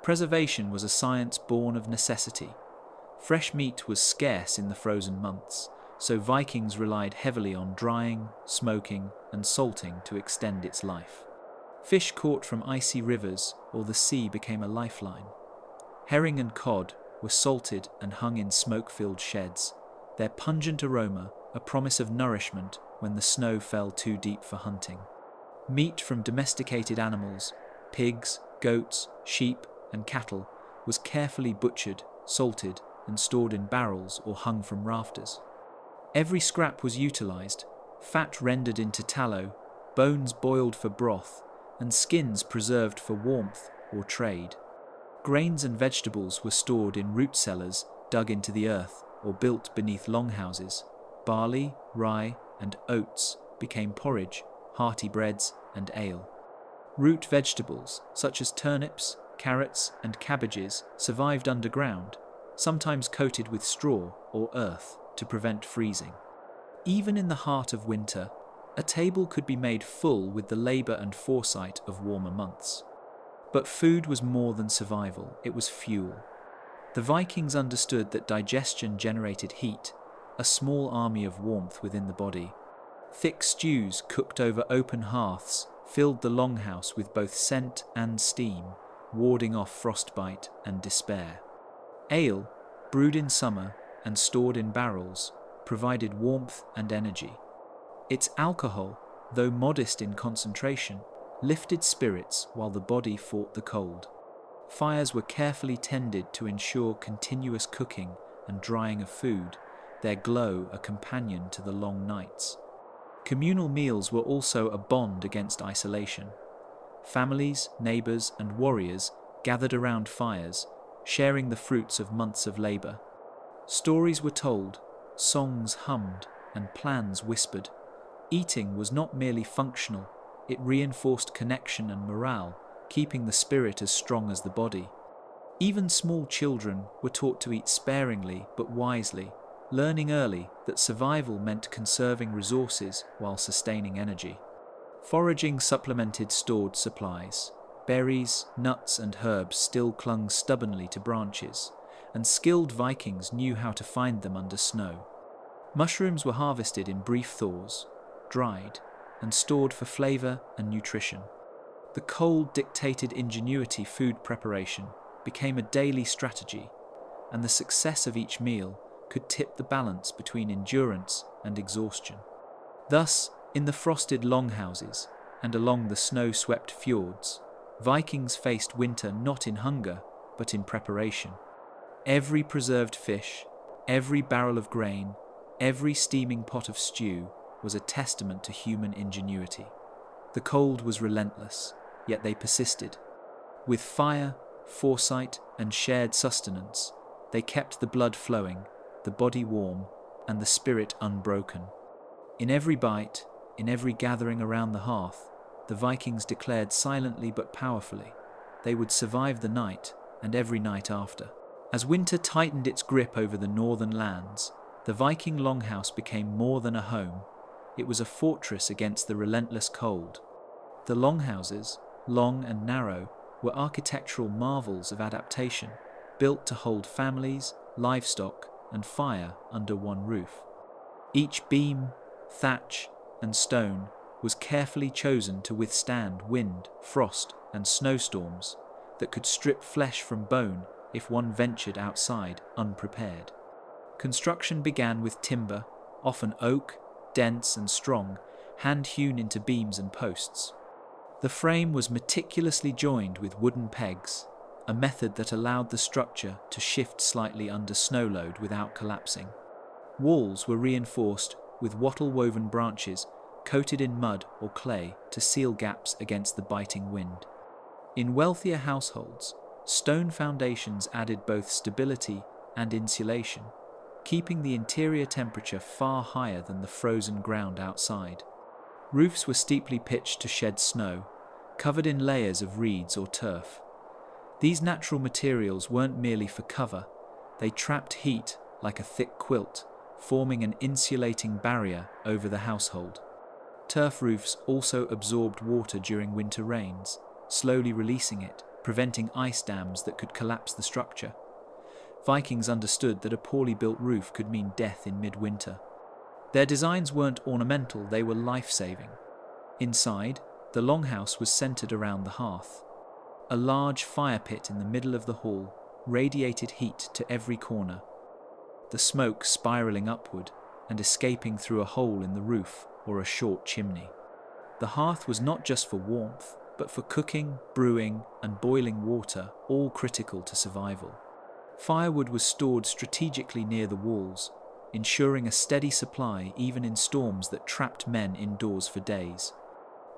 Preservation was a science born of necessity. Fresh meat was scarce in the frozen months, so Vikings relied heavily on drying, smoking, and salting to extend its life. Fish caught from icy rivers or the sea became a lifeline. Herring and cod were salted and hung in smoke-filled sheds, their pungent aroma a promise of nourishment when the snow fell too deep for hunting. Meat from domesticated animals, pigs, goats, sheep, and cattle, was carefully butchered, salted, and stored in barrels or hung from rafters. Every scrap was utilized, fat rendered into tallow, bones boiled for broth, and skins preserved for warmth or trade. Grains and vegetables were stored in root cellars dug into the earth or built beneath longhouses. Barley, rye, and oats became porridge, hearty breads, and ale. Root vegetables, such as turnips, carrots, and cabbages, survived underground, sometimes coated with straw or earth to prevent freezing. Even in the heart of winter, a table could be made full with the labor and foresight of warmer months. But food was more than survival, it was fuel. The Vikings understood that digestion generated heat, a small army of warmth within the body. Thick stews cooked over open hearths filled the longhouse with both scent and steam, warding off frostbite and despair. Ale, brewed in summer and stored in barrels, provided warmth and energy. Its alcohol, though modest in concentration, lifted spirits while the body fought the cold. Fires were carefully tended to ensure continuous cooking and drying of food, their glow a companion to the long nights. Communal meals were also a bond against isolation. Families, neighbors, and warriors gathered around fires, sharing the fruits of months of labor. Stories were told, songs hummed, and plans whispered. Eating was not merely functional, it reinforced connection and morale, keeping the spirit as strong as the body. Even small children were taught to eat sparingly but wisely, learning early that survival meant conserving resources while sustaining energy. Foraging supplemented stored supplies. Berries, nuts, and herbs still clung stubbornly to branches, and skilled Vikings knew how to find them under snow. Mushrooms were harvested in brief thaws, dried, and stored for flavor and nutrition. The cold dictated ingenuity. Food preparation became a daily strategy, and the success of each meal could tip the balance between endurance and exhaustion. Thus, in the frosted longhouses and along the snow-swept fjords, Vikings faced winter not in hunger, but in preparation. Every preserved fish, every barrel of grain, every steaming pot of stew was a testament to human ingenuity. The cold was relentless, yet they persisted. With fire, foresight, and shared sustenance, they kept the blood flowing, the body warm, and the spirit unbroken. In every bite, in every gathering around the hearth, the Vikings declared silently but powerfully, they would survive the night and every night after. As winter tightened its grip over the northern lands, the Viking longhouse became more than a home. It was a fortress against the relentless cold. The longhouses, long and narrow, were architectural marvels of adaptation, built to hold families, livestock, and fire under one roof. Each beam, thatch, and stone was carefully chosen to withstand wind, frost, and snowstorms that could strip flesh from bone if one ventured outside unprepared. Construction began with timber, often oak, dense and strong, hand-hewn into beams and posts. The frame was meticulously joined with wooden pegs, a method that allowed the structure to shift slightly under snow load without collapsing. Walls were reinforced with wattle-woven branches coated in mud or clay to seal gaps against the biting wind. In wealthier households, stone foundations added both stability and insulation, keeping the interior temperature far higher than the frozen ground outside. Roofs were steeply pitched to shed snow, covered in layers of reeds or turf. These natural materials weren't merely for cover, they trapped heat like a thick quilt, forming an insulating barrier over the household. Turf roofs also absorbed water during winter rains, slowly releasing it, preventing ice dams that could collapse the structure. Vikings understood that a poorly built roof could mean death in midwinter. Their designs weren't ornamental, they were life-saving. Inside, the longhouse was centered around the hearth. A large fire pit in the middle of the hall radiated heat to every corner, the smoke spiraling upward and escaping through a hole in the roof or a short chimney. The hearth was not just for warmth, but for cooking, brewing, and boiling water, all critical to survival. Firewood was stored strategically near the walls, ensuring a steady supply even in storms that trapped men indoors for days.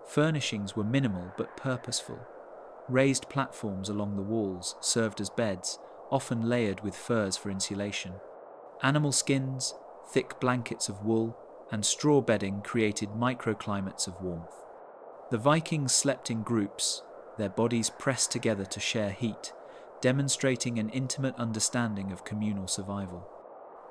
Furnishings were minimal but purposeful. Raised platforms along the walls served as beds, often layered with furs for insulation. Animal skins, thick blankets of wool, and straw bedding created microclimates of warmth. The Vikings slept in groups, their bodies pressed together to share heat, demonstrating an intimate understanding of communal survival.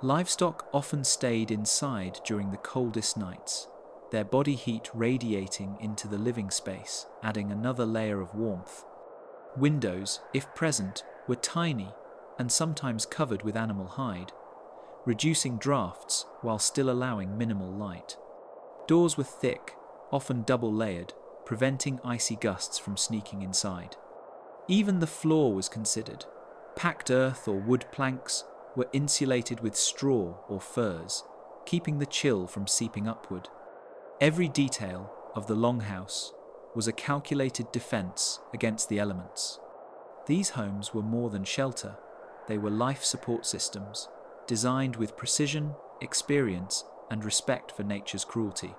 Livestock often stayed inside during the coldest nights, their body heat radiating into the living space, adding another layer of warmth. Windows, if present, were tiny and sometimes covered with animal hide, reducing drafts while still allowing minimal light. Doors were thick, often double-layered, preventing icy gusts from sneaking inside. Even the floor was considered. Packed earth or wood planks were insulated with straw or furs, keeping the chill from seeping upward. Every detail of the longhouse was a calculated defense against the elements. These homes were more than shelter, they were life support systems, designed with precision, experience, and respect for nature's cruelty.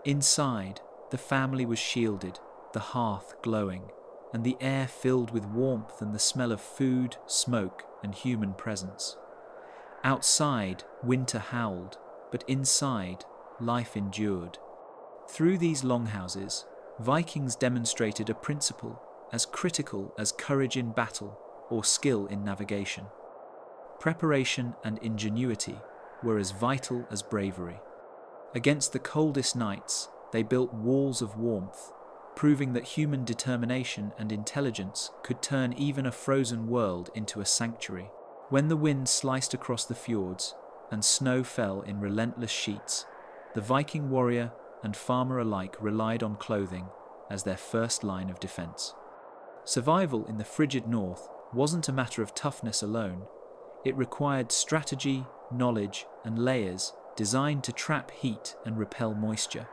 Inside, the family was shielded, the hearth glowing, and the air filled with warmth and the smell of food, smoke, and human presence. Outside, winter howled, but inside, life endured. Through these longhouses, Vikings demonstrated a principle as critical as courage in battle or skill in navigation. Preparation and ingenuity were as vital as bravery. Against the coldest nights, they built walls of warmth, proving that human determination and intelligence could turn even a frozen world into a sanctuary. When the wind sliced across the fjords and snow fell in relentless sheets, the Viking warrior and farmer alike relied on clothing as their first line of defense. Survival in the frigid north wasn't a matter of toughness alone. It required strategy, knowledge, and layers designed to trap heat and repel moisture.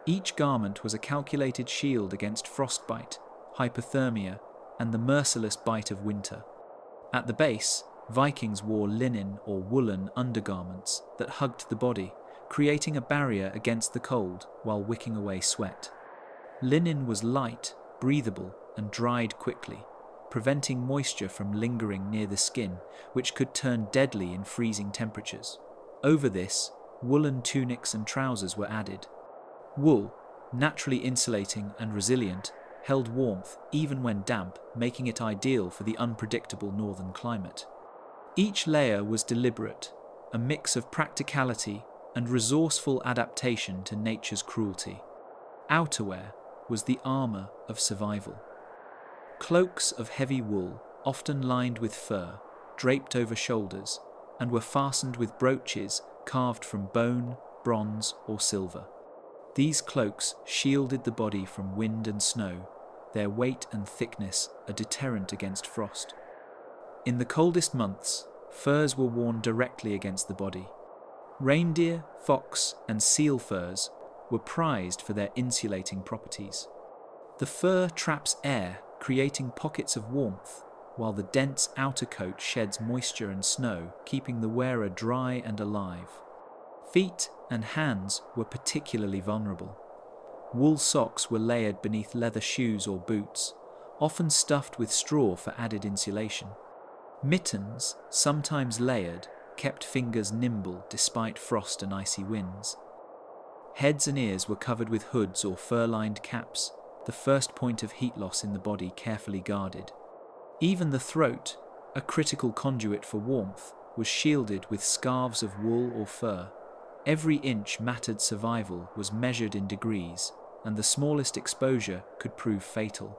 Each garment was a calculated shield against frostbite, hypothermia, and the merciless bite of winter. At the base, Vikings wore linen or woolen undergarments that hugged the body, creating a barrier against the cold while wicking away sweat. Linen was light, breathable, and dried quickly, preventing moisture from lingering near the skin, which could turn deadly in freezing temperatures. Over this, woolen tunics and trousers were added. Wool, naturally insulating and resilient, held warmth even when damp, making it ideal for the unpredictable northern climate. Each layer was deliberate, a mix of practicality and resourceful adaptation to nature's cruelty. Outerwear was the armor of survival. Cloaks of heavy wool, often lined with fur, draped over shoulders, and were fastened with brooches carved from bone, bronze, or silver. These cloaks shielded the body from wind and snow, their weight and thickness a deterrent against frost. In the coldest months, furs were worn directly against the body. Reindeer, fox, and seal furs were prized for their insulating properties. The fur traps air, creating pockets of warmth, while the dense outer coat sheds moisture and snow, keeping the wearer dry and alive. Feet and hands were particularly vulnerable. Wool socks were layered beneath leather shoes or boots, often stuffed with straw for added insulation. Mittens, sometimes layered, kept fingers nimble despite frost and icy winds. Heads and ears were covered with hoods or fur-lined caps, the first point of heat loss in the body carefully guarded. Even the throat, a critical conduit for warmth, was shielded with scarves of wool or fur. Every inch mattered. Survival was measured in degrees, and the smallest exposure could prove fatal.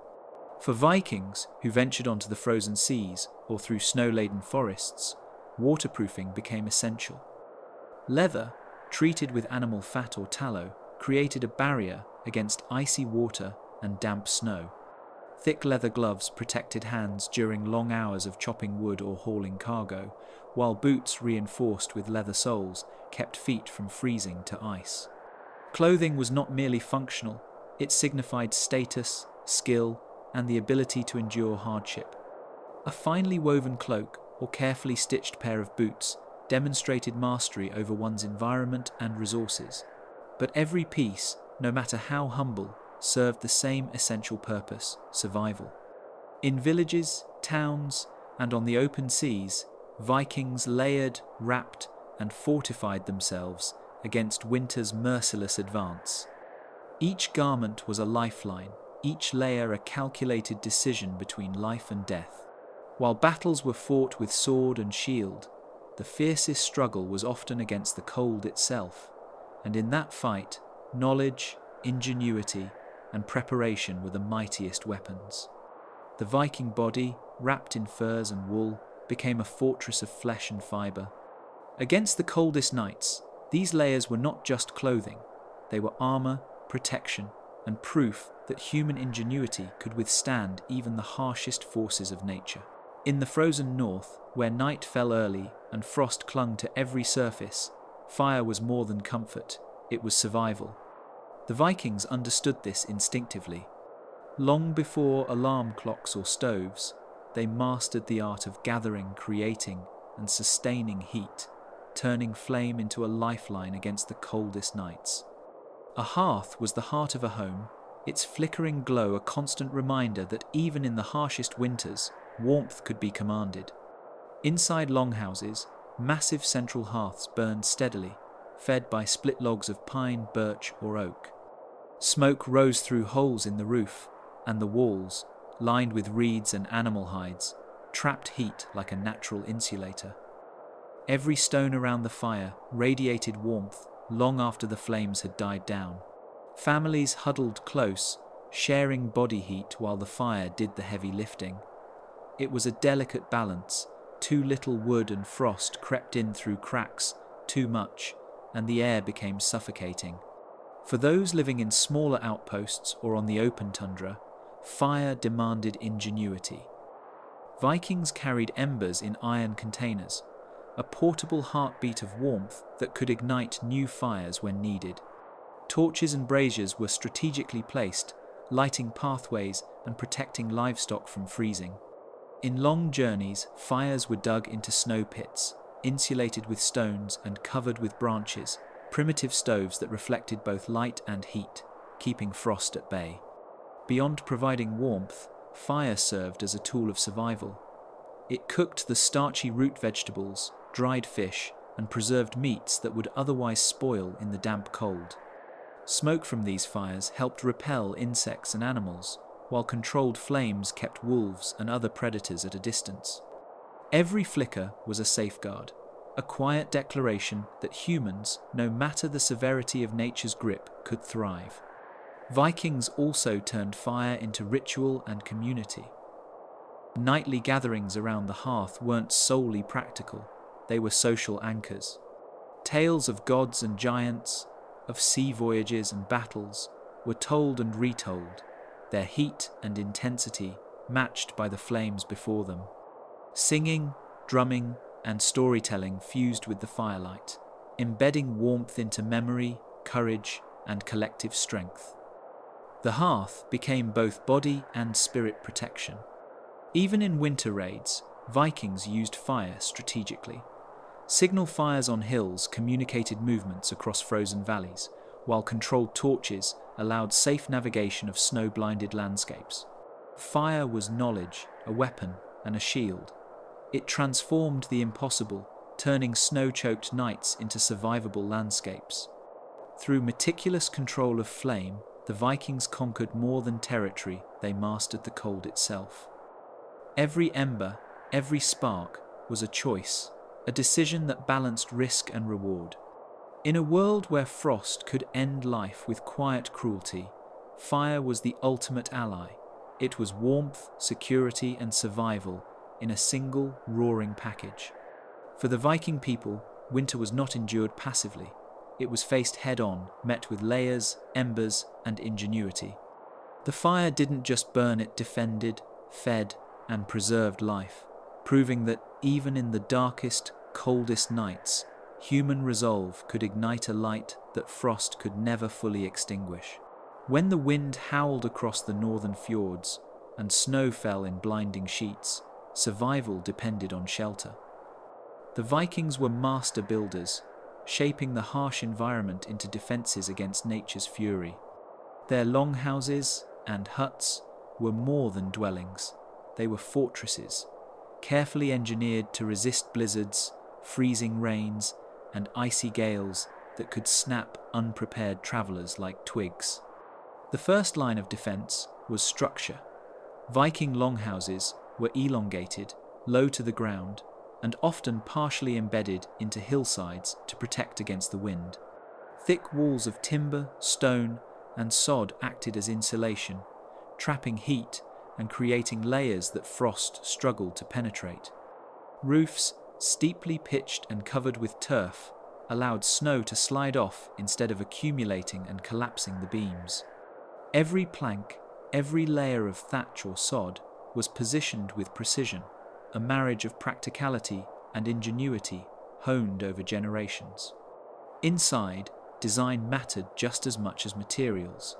For Vikings who ventured onto the frozen seas or through snow-laden forests, waterproofing became essential. Leather, treated with animal fat or tallow, created a barrier against icy water and damp snow. Thick leather gloves protected hands during long hours of chopping wood or hauling cargo, while boots reinforced with leather soles kept feet from freezing to ice. Clothing was not merely functional, it signified status, skill, and the ability to endure hardship. A finely woven cloak or carefully stitched pair of boots demonstrated mastery over one's environment and resources. But every piece, no matter how humble, served the same essential purpose: survival. In villages, towns, and on the open seas, Vikings layered, wrapped, and fortified themselves against winter's merciless advance. Each garment was a lifeline, each layer a calculated decision between life and death. While battles were fought with sword and shield, the fiercest struggle was often against the cold itself, and in that fight, knowledge, ingenuity, and preparation were the mightiest weapons. The Viking body, wrapped in furs and wool, became a fortress of flesh and fibre. Against the coldest nights, these layers were not just clothing, they were armour, protection, and proof that human ingenuity could withstand even the harshest forces of nature. In the frozen north, where night fell early and frost clung to every surface, fire was more than comfort, it was survival. The Vikings understood this instinctively. Long before alarm clocks or stoves, they mastered the art of gathering, creating, and sustaining heat, turning flame into a lifeline against the coldest nights. A hearth was the heart of a home, its flickering glow a constant reminder that even in the harshest winters, warmth could be commanded. Inside longhouses, massive central hearths burned steadily, fed by split logs of pine, birch, or oak. Smoke rose through holes in the roof, and the walls, lined with reeds and animal hides, trapped heat like a natural insulator. Every stone around the fire radiated warmth long after the flames had died down. Families huddled close, sharing body heat while the fire did the heavy lifting. It was a delicate balance. Too little wood and frost crept in through cracks, too much, and the air became suffocating. For those living in smaller outposts or on the open tundra, fire demanded ingenuity. Vikings carried embers in iron containers, a portable heartbeat of warmth that could ignite new fires when needed. Torches and braziers were strategically placed, lighting pathways and protecting livestock from freezing. In long journeys, fires were dug into snow pits, insulated with stones and covered with branches, primitive stoves that reflected both light and heat, keeping frost at bay. Beyond providing warmth, fire served as a tool of survival. It cooked the starchy root vegetables, dried fish, and preserved meats that would otherwise spoil in the damp cold. Smoke from these fires helped repel insects and animals, while controlled flames kept wolves and other predators at a distance. Every flicker was a safeguard, a quiet declaration that humans, no matter the severity of nature's grip, could thrive. Vikings also turned fire into ritual and community. Nightly gatherings around the hearth weren't solely practical, they were social anchors. Tales of gods and giants, of sea voyages and battles, were told and retold, their heat and intensity matched by the flames before them. Singing, drumming, and storytelling fused with the firelight, embedding warmth into memory, courage, and collective strength. The hearth became both body and spirit protection. Even in winter raids, Vikings used fire strategically. Signal fires on hills communicated movements across frozen valleys, while controlled torches allowed safe navigation of snow-blinded landscapes. Fire was knowledge, a weapon, and a shield. It transformed the impossible, turning snow-choked nights into survivable landscapes. Through meticulous control of flame, the Vikings conquered more than territory, they mastered the cold itself. Every ember, every spark, was a choice, a decision that balanced risk and reward. In a world where frost could end life with quiet cruelty, fire was the ultimate ally. It was warmth, security, and survival in a single, roaring package. For the Viking people, winter was not endured passively. It was faced head-on, met with layers, embers, and ingenuity. The fire didn't just burn, it defended, fed, and preserved life, proving that even in the darkest, coldest nights, human resolve could ignite a light that frost could never fully extinguish. When the wind howled across the northern fjords and snow fell in blinding sheets, survival depended on shelter. The Vikings were master builders, shaping the harsh environment into defenses against nature's fury. Their longhouses and huts were more than dwellings. They were fortresses, carefully engineered to resist blizzards, freezing rains, and icy gales that could snap unprepared travelers like twigs. The first line of defense was structure. Viking longhouses were elongated, low to the ground, and often partially embedded into hillsides to protect against the wind. Thick walls of timber, stone, and sod acted as insulation, trapping heat and creating layers that frost struggled to penetrate. Roofs, steeply pitched and covered with turf, allowed snow to slide off instead of accumulating and collapsing the beams. Every plank, every layer of thatch or sod was positioned with precision, a marriage of practicality and ingenuity honed over generations. Inside, design mattered just as much as materials.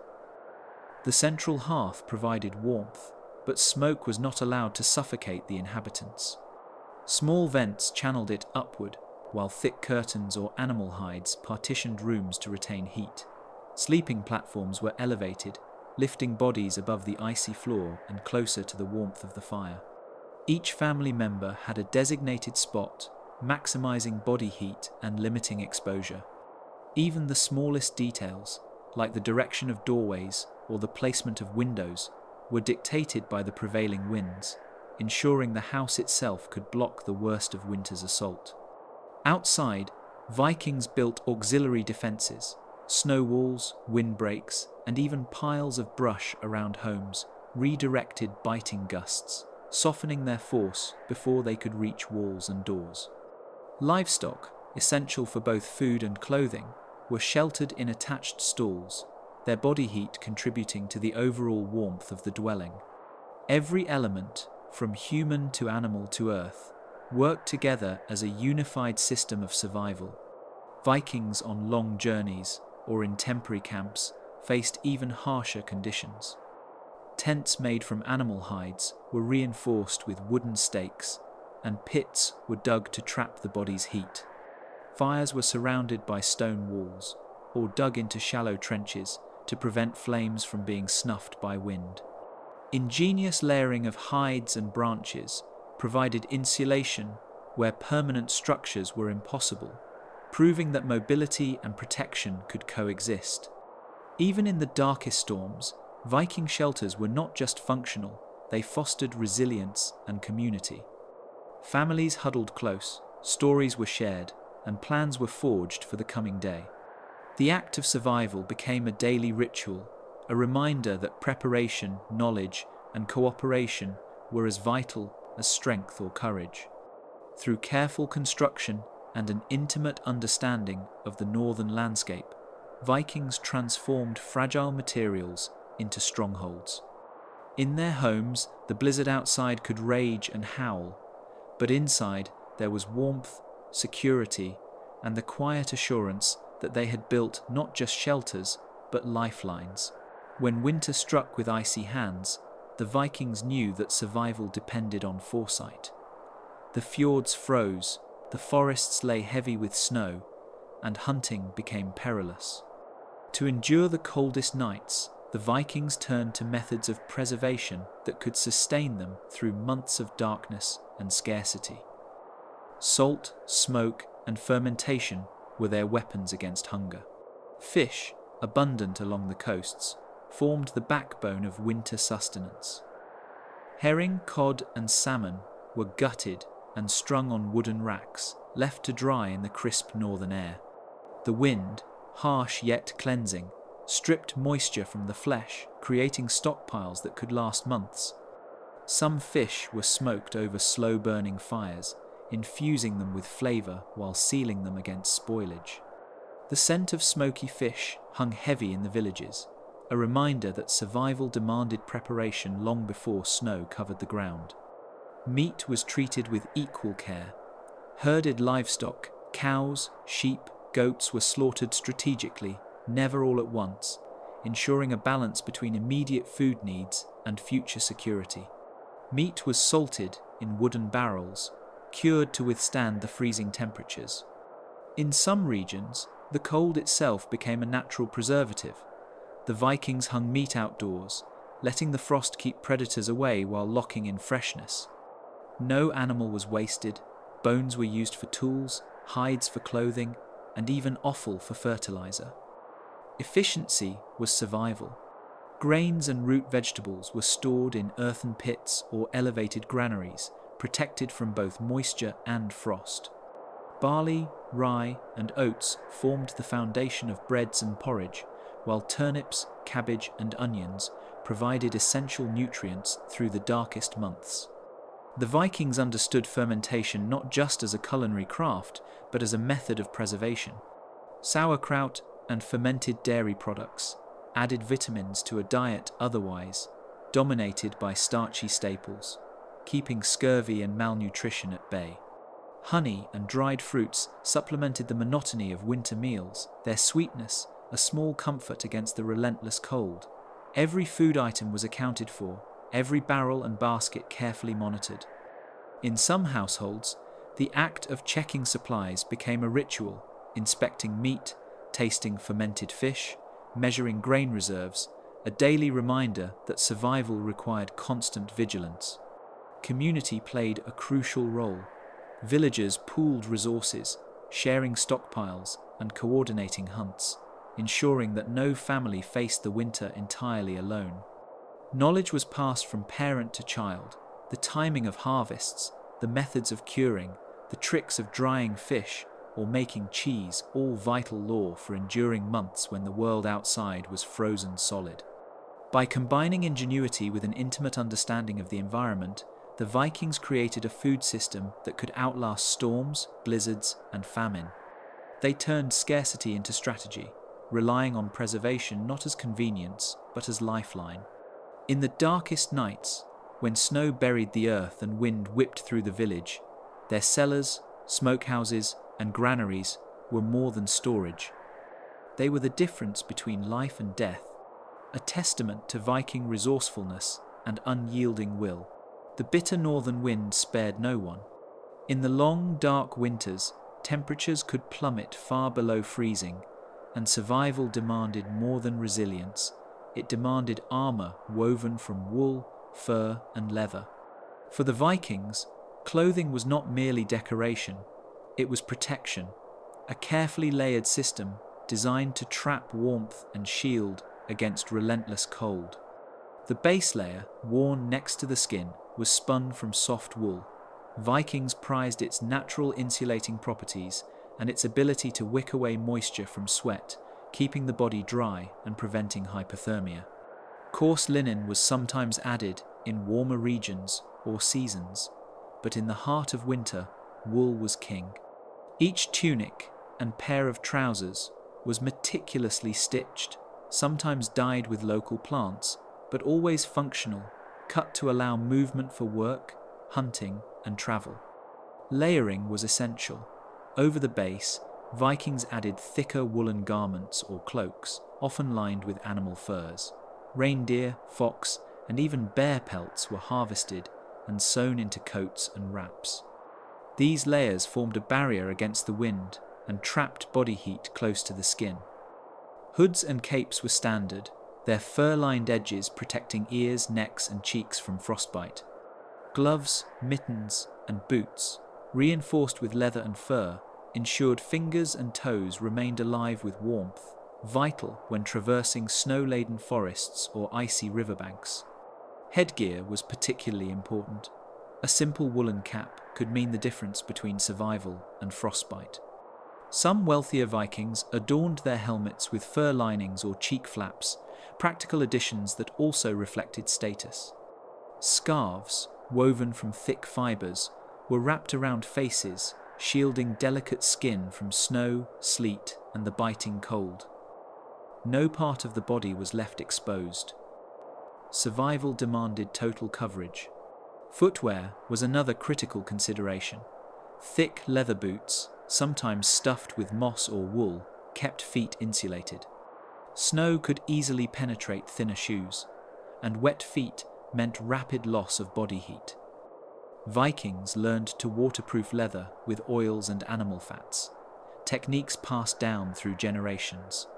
The central hearth provided warmth, but smoke was not allowed to suffocate the inhabitants. Small vents channeled it upward, while thick curtains or animal hides partitioned rooms to retain heat. Sleeping platforms were elevated, lifting bodies above the icy floor and closer to the warmth of the fire. Each family member had a designated spot, maximizing body heat and limiting exposure. Even the smallest details, like the direction of doorways or the placement of windows, were dictated by the prevailing winds, ensuring the house itself could block the worst of winter's assault. Outside, Vikings built auxiliary defenses, snow walls, windbreaks, and even piles of brush around homes redirected biting gusts, softening their force before they could reach walls and doors. Livestock, essential for both food and clothing, were sheltered in attached stalls, their body heat contributing to the overall warmth of the dwelling. Every element, from human to animal to earth, worked together as a unified system of survival. Vikings on long journeys or in temporary camps faced even harsher conditions. Tents made from animal hides were reinforced with wooden stakes, and pits were dug to trap the body's heat. Fires were surrounded by stone walls, or dug into shallow trenches to prevent flames from being snuffed by wind. Ingenious layering of hides and branches provided insulation where permanent structures were impossible, proving that mobility and protection could coexist. Even in the darkest storms, Viking shelters were not just functional, they fostered resilience and community. Families huddled close, stories were shared, and plans were forged for the coming day. The act of survival became a daily ritual, a reminder that preparation, knowledge, and cooperation were as vital as strength or courage. Through careful construction and an intimate understanding of the northern landscape, Vikings transformed fragile materials into strongholds. In their homes, the blizzard outside could rage and howl, but inside there was warmth, security, and the quiet assurance that they had built not just shelters, but lifelines. When winter struck with icy hands, the Vikings knew that survival depended on foresight. The fjords froze, the forests lay heavy with snow, and hunting became perilous. To endure the coldest nights, the Vikings turned to methods of preservation that could sustain them through months of darkness and scarcity. Salt, smoke, and fermentation were their weapons against hunger. Fish, abundant along the coasts, formed the backbone of winter sustenance. Herring, cod, and salmon were gutted and strung on wooden racks, left to dry in the crisp northern air. The wind, harsh yet cleansing, stripped moisture from the flesh, creating stockpiles that could last months. Some fish were smoked over slow-burning fires, infusing them with flavor while sealing them against spoilage. The scent of smoky fish hung heavy in the villages, a reminder that survival demanded preparation long before snow covered the ground. Meat was treated with equal care. Herded livestock, cows, sheep, goats were slaughtered strategically, never all at once, ensuring a balance between immediate food needs and future security. Meat was salted in wooden barrels, cured to withstand the freezing temperatures. In some regions, the cold itself became a natural preservative. The Vikings hung meat outdoors, letting the frost keep predators away while locking in freshness. No animal was wasted, bones were used for tools, hides for clothing, and even offal for fertilizer. Efficiency was survival. Grains and root vegetables were stored in earthen pits or elevated granaries, protected from both moisture and frost. Barley, rye, and oats formed the foundation of breads and porridge, while turnips, cabbage, and onions provided essential nutrients through the darkest months. The Vikings understood fermentation not just as a culinary craft, but as a method of preservation. Sauerkraut and fermented dairy products added vitamins to a diet otherwise dominated by starchy staples, keeping scurvy and malnutrition at bay. Honey and dried fruits supplemented the monotony of winter meals, their sweetness a small comfort against the relentless cold. Every food item was accounted for, every barrel and basket carefully monitored. In some households, the act of checking supplies became a ritual, inspecting meat, tasting fermented fish, measuring grain reserves, a daily reminder that survival required constant vigilance. Community played a crucial role. Villagers pooled resources, sharing stockpiles and coordinating hunts, ensuring that no family faced the winter entirely alone. Knowledge was passed from parent to child, the timing of harvests, the methods of curing, the tricks of drying fish or making cheese, all vital lore for enduring months when the world outside was frozen solid. By combining ingenuity with an intimate understanding of the environment, the Vikings created a food system that could outlast storms, blizzards, and famine. They turned scarcity into strategy, relying on preservation not as convenience, but as lifeline. In the darkest nights, when snow buried the earth and wind whipped through the village, their cellars, smokehouses, and granaries were more than storage. They were the difference between life and death, a testament to Viking resourcefulness and unyielding will. The bitter northern wind spared no one. In the long, dark winters, temperatures could plummet far below freezing, and survival demanded more than resilience. It demanded armor woven from wool, fur, and leather. For the Vikings, clothing was not merely decoration, it was protection, a carefully layered system designed to trap warmth and shield against relentless cold. The base layer, worn next to the skin, was spun from soft wool. Vikings prized its natural insulating properties and its ability to wick away moisture from sweat, keeping the body dry and preventing hypothermia. Coarse linen was sometimes added in warmer regions or seasons, but in the heart of winter, wool was king. Each tunic and pair of trousers was meticulously stitched, sometimes dyed with local plants, but always functional, cut to allow movement for work, hunting, and travel. Layering was essential. Over the base, Vikings added thicker woolen garments or cloaks, often lined with animal furs. Reindeer, fox, and even bear pelts were harvested and sewn into coats and wraps. These layers formed a barrier against the wind and trapped body heat close to the skin. Hoods and capes were standard, their fur-lined edges protecting ears, necks, and cheeks from frostbite. Gloves, mittens, and boots, reinforced with leather and fur, ensured fingers and toes remained alive with warmth, vital when traversing snow-laden forests or icy riverbanks. Headgear was particularly important. A simple woolen cap could mean the difference between survival and frostbite. Some wealthier Vikings adorned their helmets with fur linings or cheek flaps, practical additions that also reflected status. Scarves, woven from thick fibers, were wrapped around faces, shielding delicate skin from snow, sleet, and the biting cold. No part of the body was left exposed. Survival demanded total coverage. Footwear was another critical consideration. Thick leather boots, sometimes stuffed with moss or wool, kept feet insulated. Snow could easily penetrate thinner shoes, and wet feet meant rapid loss of body heat. Vikings learned to waterproof leather with oils and animal fats, techniques passed down through generations.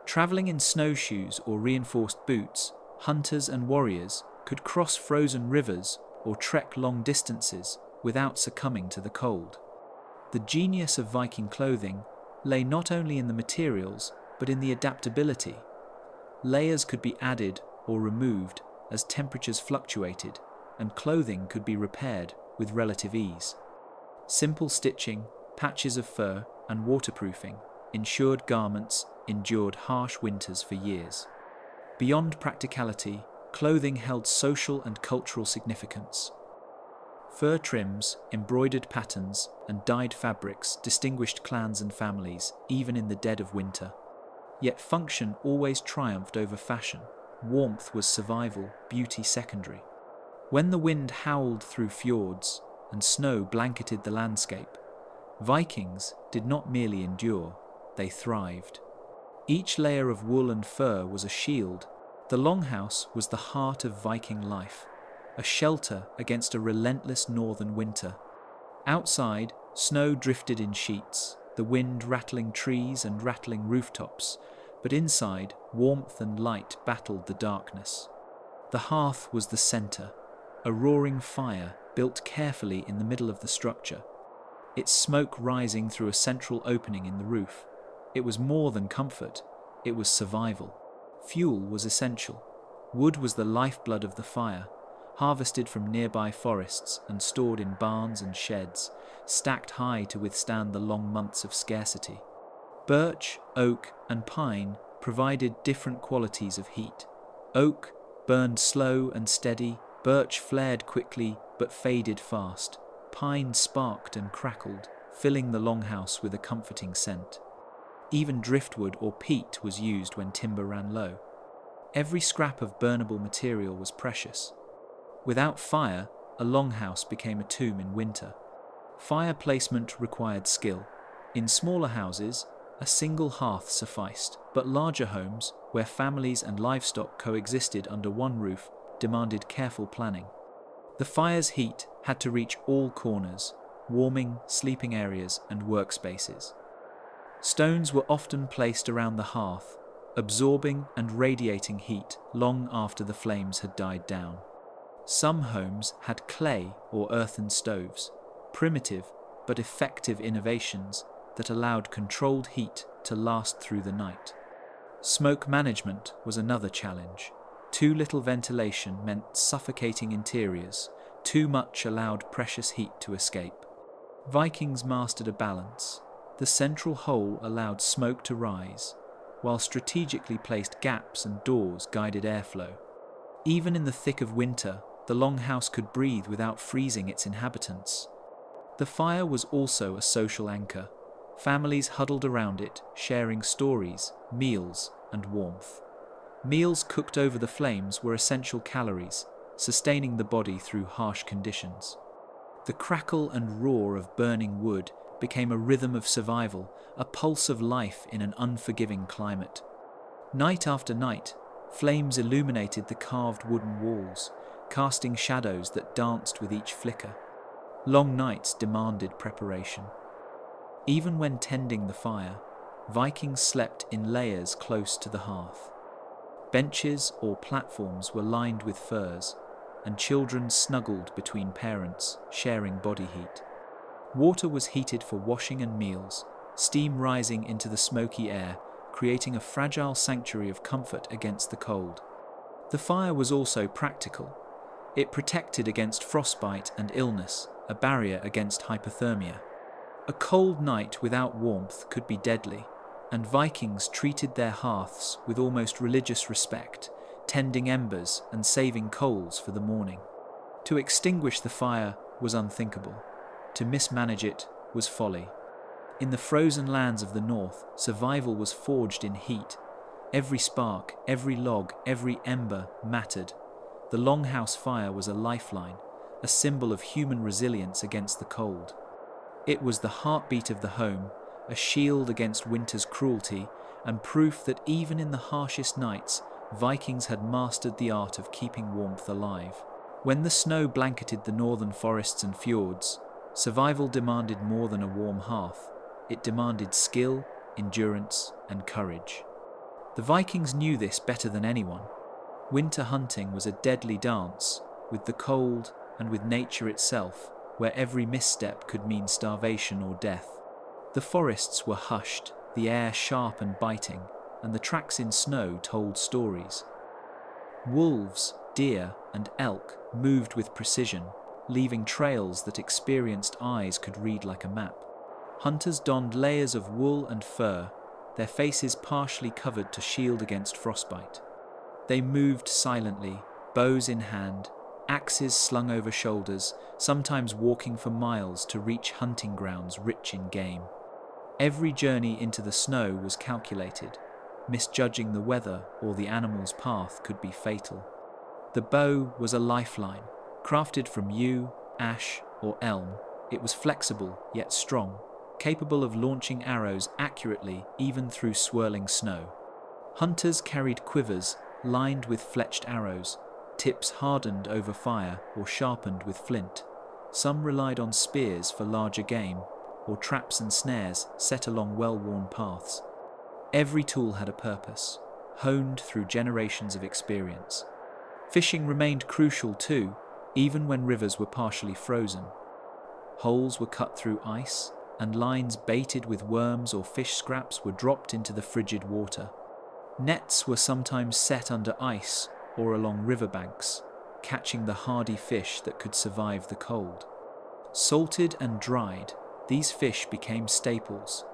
Traveling in snowshoes or reinforced boots, hunters and warriors could cross frozen rivers or trek long distances without succumbing to the cold. The genius of Viking clothing lay not only in the materials, but in the adaptability. Layers could be added or removed as temperatures fluctuated, and clothing could be repaired with relative ease. Simple stitching, patches of fur, and waterproofing ensured garments endured harsh winters for years. Beyond practicality, clothing held social and cultural significance. Fur trims, embroidered patterns, and dyed fabrics distinguished clans and families, even in the dead of winter. Yet function always triumphed over fashion. Warmth was survival, beauty secondary. When the wind howled through fjords and snow blanketed the landscape, Vikings did not merely endure, they thrived. Each layer of wool and fur was a shield. The longhouse was the heart of Viking life, a shelter against a relentless northern winter. Outside, snow drifted in sheets, the wind rattling trees and rattling rooftops, but inside, warmth and light battled the darkness. The hearth was the center, a roaring fire built carefully in the middle of the structure, its smoke rising through a central opening in the roof. It was more than comfort, it was survival. Fuel was essential. Wood was the lifeblood of the fire, harvested from nearby forests and stored in barns and sheds, stacked high to withstand the long months of scarcity. Birch, oak, and pine provided different qualities of heat. Oak burned slow and steady, birch flared quickly but faded fast. Pine sparked and crackled, filling the longhouse with a comforting scent. Even driftwood or peat was used when timber ran low. Every scrap of burnable material was precious. Without fire, a longhouse became a tomb in winter. Fire placement required skill. In smaller houses, a single hearth sufficed, but larger homes, where families and livestock coexisted under one roof, demanded careful planning. The fire's heat had to reach all corners, warming sleeping areas and workspaces. Stones were often placed around the hearth, absorbing and radiating heat long after the flames had died down. Some homes had clay or earthen stoves, primitive but effective innovations that allowed controlled heat to last through the night. Smoke management was another challenge. Too little ventilation meant suffocating interiors, too much allowed precious heat to escape. Vikings mastered a balance. The central hole allowed smoke to rise, while strategically placed gaps and doors guided airflow. Even in the thick of winter, the longhouse could breathe without freezing its inhabitants. The fire was also a social anchor. Families huddled around it, sharing stories, meals, and warmth. Meals cooked over the flames were essential calories, sustaining the body through harsh conditions. The crackle and roar of burning wood became a rhythm of survival, a pulse of life in an unforgiving climate. Night after night, flames illuminated the carved wooden walls, casting shadows that danced with each flicker. Long nights demanded preparation. Even when tending the fire, Vikings slept in layers close to the hearth. Benches or platforms were lined with furs, and children snuggled between parents, sharing body heat. Water was heated for washing and meals, steam rising into the smoky air, creating a fragile sanctuary of comfort against the cold. The fire was also practical. It protected against frostbite and illness, a barrier against hypothermia. A cold night without warmth could be deadly, and Vikings treated their hearths with almost religious respect, tending embers and saving coals for the morning. To extinguish the fire was unthinkable. To mismanage it was folly. In the frozen lands of the north, survival was forged in heat. Every spark, every log, every ember mattered. The longhouse fire was a lifeline, a symbol of human resilience against the cold. It was the heartbeat of the home, a shield against winter's cruelty, and proof that even in the harshest nights, Vikings had mastered the art of keeping warmth alive. When the snow blanketed the northern forests and fjords, survival demanded more than a warm hearth. It demanded skill, endurance, and courage. The Vikings knew this better than anyone. Winter hunting was a deadly dance, with the cold and with nature itself, where every misstep could mean starvation or death. The forests were hushed, the air sharp and biting, and the tracks in snow told stories. Wolves, deer, and elk moved with precision, leaving trails that experienced eyes could read like a map. Hunters donned layers of wool and fur, their faces partially covered to shield against frostbite. They moved silently, bows in hand, axes slung over shoulders, sometimes walking for miles to reach hunting grounds rich in game. Every journey into the snow was calculated. Misjudging the weather or the animal's path could be fatal. The bow was a lifeline. Crafted from yew, ash, or elm, it was flexible yet strong, capable of launching arrows accurately even through swirling snow. Hunters carried quivers lined with fletched arrows, tips hardened over fire or sharpened with flint. Some relied on spears for larger game, or traps and snares set along well-worn paths. Every tool had a purpose, honed through generations of experience. Fishing remained crucial too, even when rivers were partially frozen. Holes were cut through ice, and lines baited with worms or fish scraps were dropped into the frigid water. Nets were sometimes set under ice or along riverbanks, catching the hardy fish that could survive the cold. Salted and dried, these fish became staples,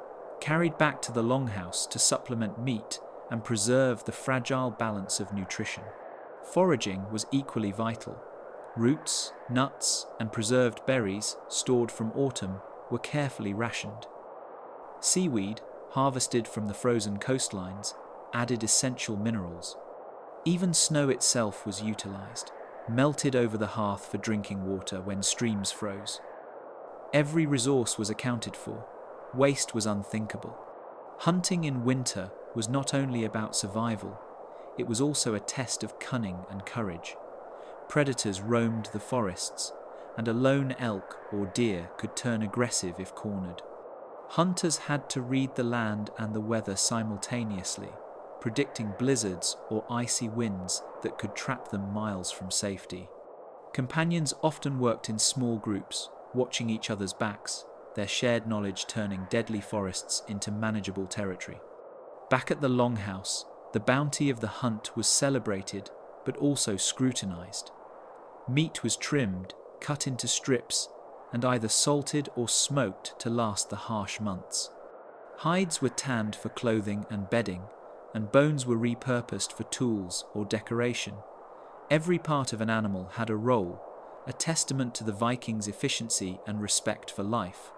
carried back to the longhouse to supplement meat and preserve the fragile balance of nutrition. Foraging was equally vital. Roots, nuts, and preserved berries stored from autumn were carefully rationed. Seaweed, harvested from the frozen coastlines, added essential minerals. Even snow itself was utilized, melted over the hearth for drinking water when streams froze. Every resource was accounted for. Waste was unthinkable. Hunting in winter was not only about survival, it was also a test of cunning and courage. Predators roamed the forests, and a lone elk or deer could turn aggressive if cornered. Hunters had to read the land and the weather simultaneously, predicting blizzards or icy winds that could trap them miles from safety. Companions often worked in small groups, watching each other's backs, their shared knowledge turning deadly forests into manageable territory. Back at the longhouse, the bounty of the hunt was celebrated, but also scrutinized. Meat was trimmed, cut into strips, and either salted or smoked to last the harsh months. Hides were tanned for clothing and bedding, and bones were repurposed for tools or decoration. Every part of an animal had a role, a testament to the Vikings' efficiency and respect for life.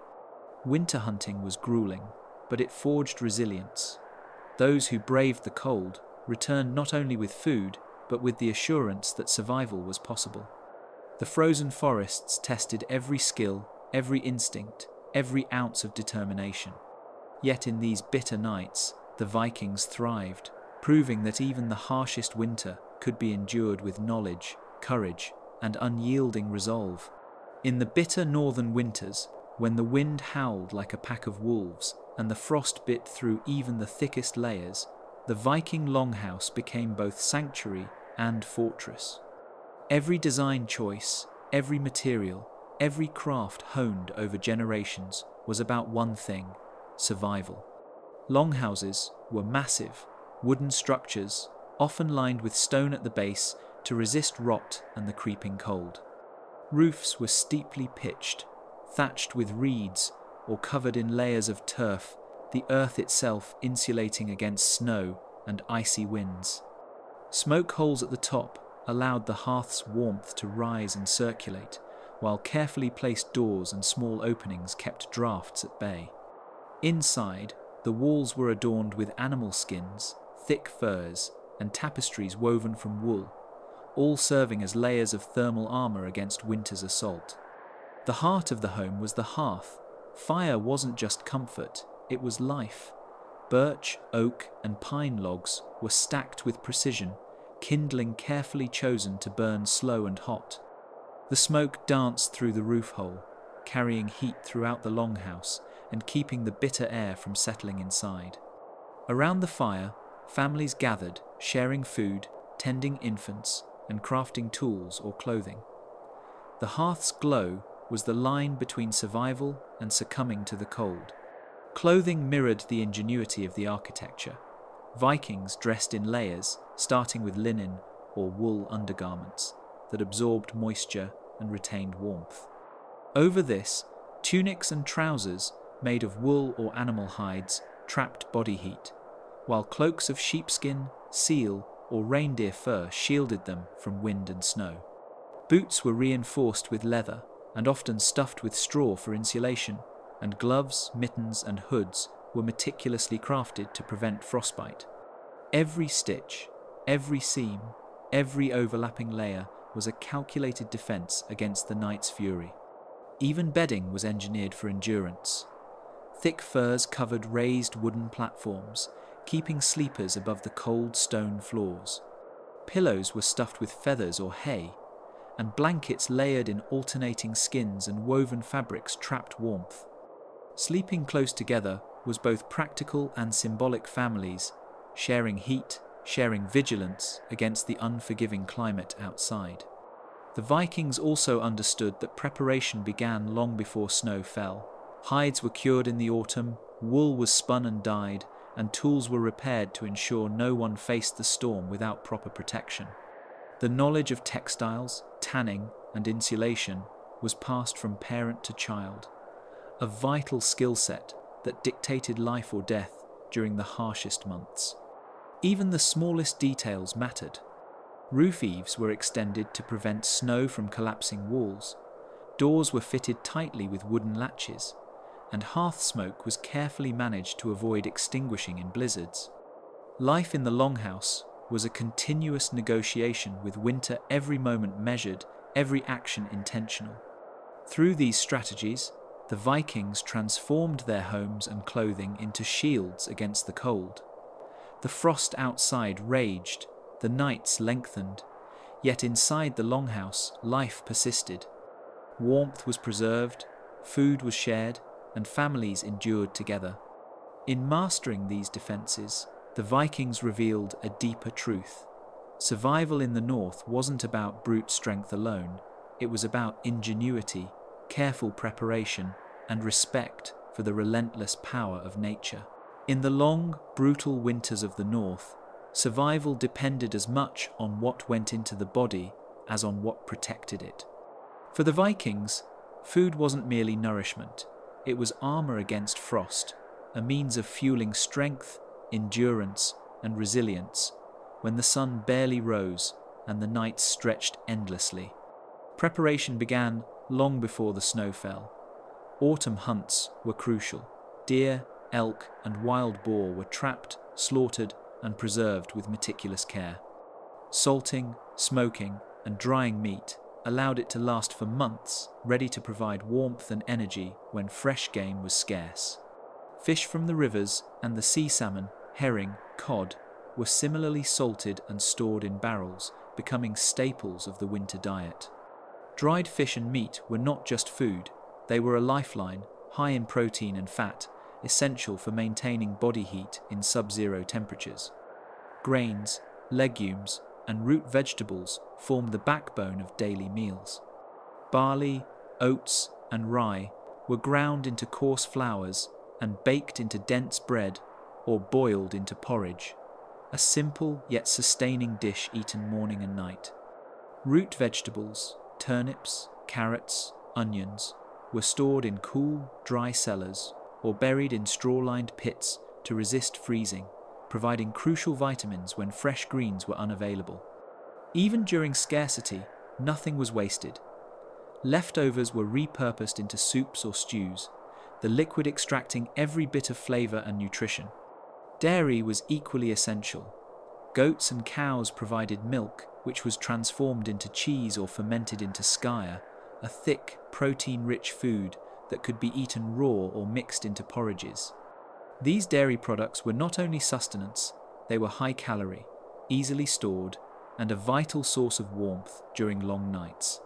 Winter hunting was grueling, but it forged resilience. Those who braved the cold returned not only with food, but with the assurance that survival was possible. The frozen forests tested every skill, every instinct, every ounce of determination. Yet in these bitter nights, the Vikings thrived, proving that even the harshest winter could be endured with knowledge, courage, and unyielding resolve. In the bitter northern winters, when the wind howled like a pack of wolves and the frost bit through even the thickest layers, the Viking longhouse became both sanctuary and fortress. Every design choice, every material, every craft honed over generations was about one thing: survival. Longhouses were massive, wooden structures, often lined with stone at the base to resist rot and the creeping cold. Roofs were steeply pitched, thatched with reeds or covered in layers of turf, the earth itself insulating against snow and icy winds. Smoke holes at the top allowed the hearth's warmth to rise and circulate, while carefully placed doors and small openings kept drafts at bay. Inside, the walls were adorned with animal skins, thick furs, and tapestries woven from wool, all serving as layers of thermal armor against winter's assault. The heart of the home was the hearth. Fire wasn't just comfort, it was life. Birch, oak, and pine logs were stacked with precision, kindling carefully chosen to burn slow and hot. The smoke danced through the roof hole, carrying heat throughout the longhouse and keeping the bitter air from settling inside. Around the fire, families gathered, sharing food, tending infants, and crafting tools or clothing. The hearth's glow was the line between survival and succumbing to the cold. Clothing mirrored the ingenuity of the architecture. Vikings dressed in layers, starting with linen or wool undergarments that absorbed moisture and retained warmth. Over this, tunics and trousers made of wool or animal hides trapped body heat, while cloaks of sheepskin, seal, or reindeer fur shielded them from wind and snow. Boots were reinforced with leather and often stuffed with straw for insulation, and gloves, mittens, and hoods were meticulously crafted to prevent frostbite. Every stitch, every seam, every overlapping layer was a calculated defense against the night's fury. Even bedding was engineered for endurance. Thick furs covered raised wooden platforms, keeping sleepers above the cold stone floors. Pillows were stuffed with feathers or hay, and blankets layered in alternating skins and woven fabrics trapped warmth. Sleeping close together was both practical and symbolic. Families sharing heat, sharing vigilance against the unforgiving climate outside. The Vikings also understood that preparation began long before snow fell. Hides were cured in the autumn, wool was spun and dyed, and tools were repaired to ensure no one faced the storm without proper protection. The knowledge of textiles, tanning, and insulation was passed from parent to child, a vital skill set that dictated life or death during the harshest months. Even the smallest details mattered. Roof eaves were extended to prevent snow from collapsing walls. Doors were fitted tightly with wooden latches, and hearth smoke was carefully managed to avoid extinguishing in blizzards. Life in the longhouse was a continuous negotiation, with winter every moment measured, every action intentional. Through these strategies, the Vikings transformed their homes and clothing into shields against the cold. The frost outside raged, the nights lengthened, yet inside the longhouse life persisted. Warmth was preserved, food was shared, and families endured together. In mastering these defences, the Vikings revealed a deeper truth. Survival in the north wasn't about brute strength alone, it was about ingenuity, careful preparation, and respect for the relentless power of nature. In the long, brutal winters of the north, survival depended as much on what went into the body as on what protected it. For the Vikings, food wasn't merely nourishment, it was armor against frost, a means of fueling strength, endurance, and resilience when the sun barely rose and the nights stretched endlessly. Preparation began long before the snow fell. Autumn hunts were crucial. Deer, elk, and wild boar were trapped, slaughtered, and preserved with meticulous care. Salting, smoking, and drying meat allowed it to last for months, ready to provide warmth and energy when fresh game was scarce. Fish from the rivers and the sea salmon, herring, cod, were similarly salted and stored in barrels, becoming staples of the winter diet. Dried fish and meat were not just food, they were a lifeline, high in protein and fat, essential for maintaining body heat in sub-zero temperatures. Grains, legumes, and root vegetables formed the backbone of daily meals. Barley, oats, and rye were ground into coarse flours and baked into dense bread or boiled into porridge, a simple yet sustaining dish eaten morning and night. Root vegetables, turnips, carrots, onions, were stored in cool, dry cellars or buried in straw-lined pits to resist freezing, providing crucial vitamins when fresh greens were unavailable. Even during scarcity, nothing was wasted. Leftovers were repurposed into soups or stews, the liquid extracting every bit of flavour and nutrition. Dairy was equally essential. Goats and cows provided milk, which was transformed into cheese or fermented into skaya, a thick, protein-rich food that could be eaten raw or mixed into porridges. These dairy products were not only sustenance, they were high-calorie, easily stored, and a vital source of warmth during long nights.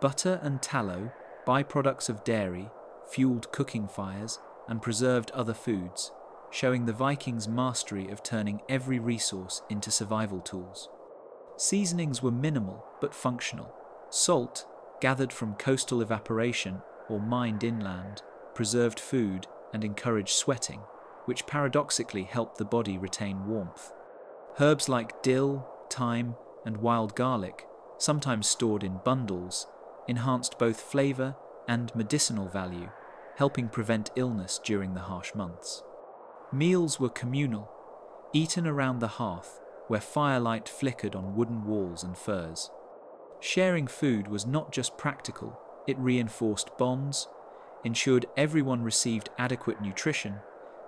Butter and tallow, byproducts of dairy, fueled cooking fires and preserved other foods, showing the Vikings' mastery of turning every resource into survival tools. Seasonings were minimal but functional. Salt, gathered from coastal evaporation or mined inland, preserved food and encouraged sweating, which paradoxically helped the body retain warmth. Herbs like dill, thyme, and wild garlic, sometimes stored in bundles, enhanced both flavour and medicinal value, helping prevent illness during the harsh months. Meals were communal, eaten around the hearth, where firelight flickered on wooden walls and furs. Sharing food was not just practical, it reinforced bonds, ensured everyone received adequate nutrition,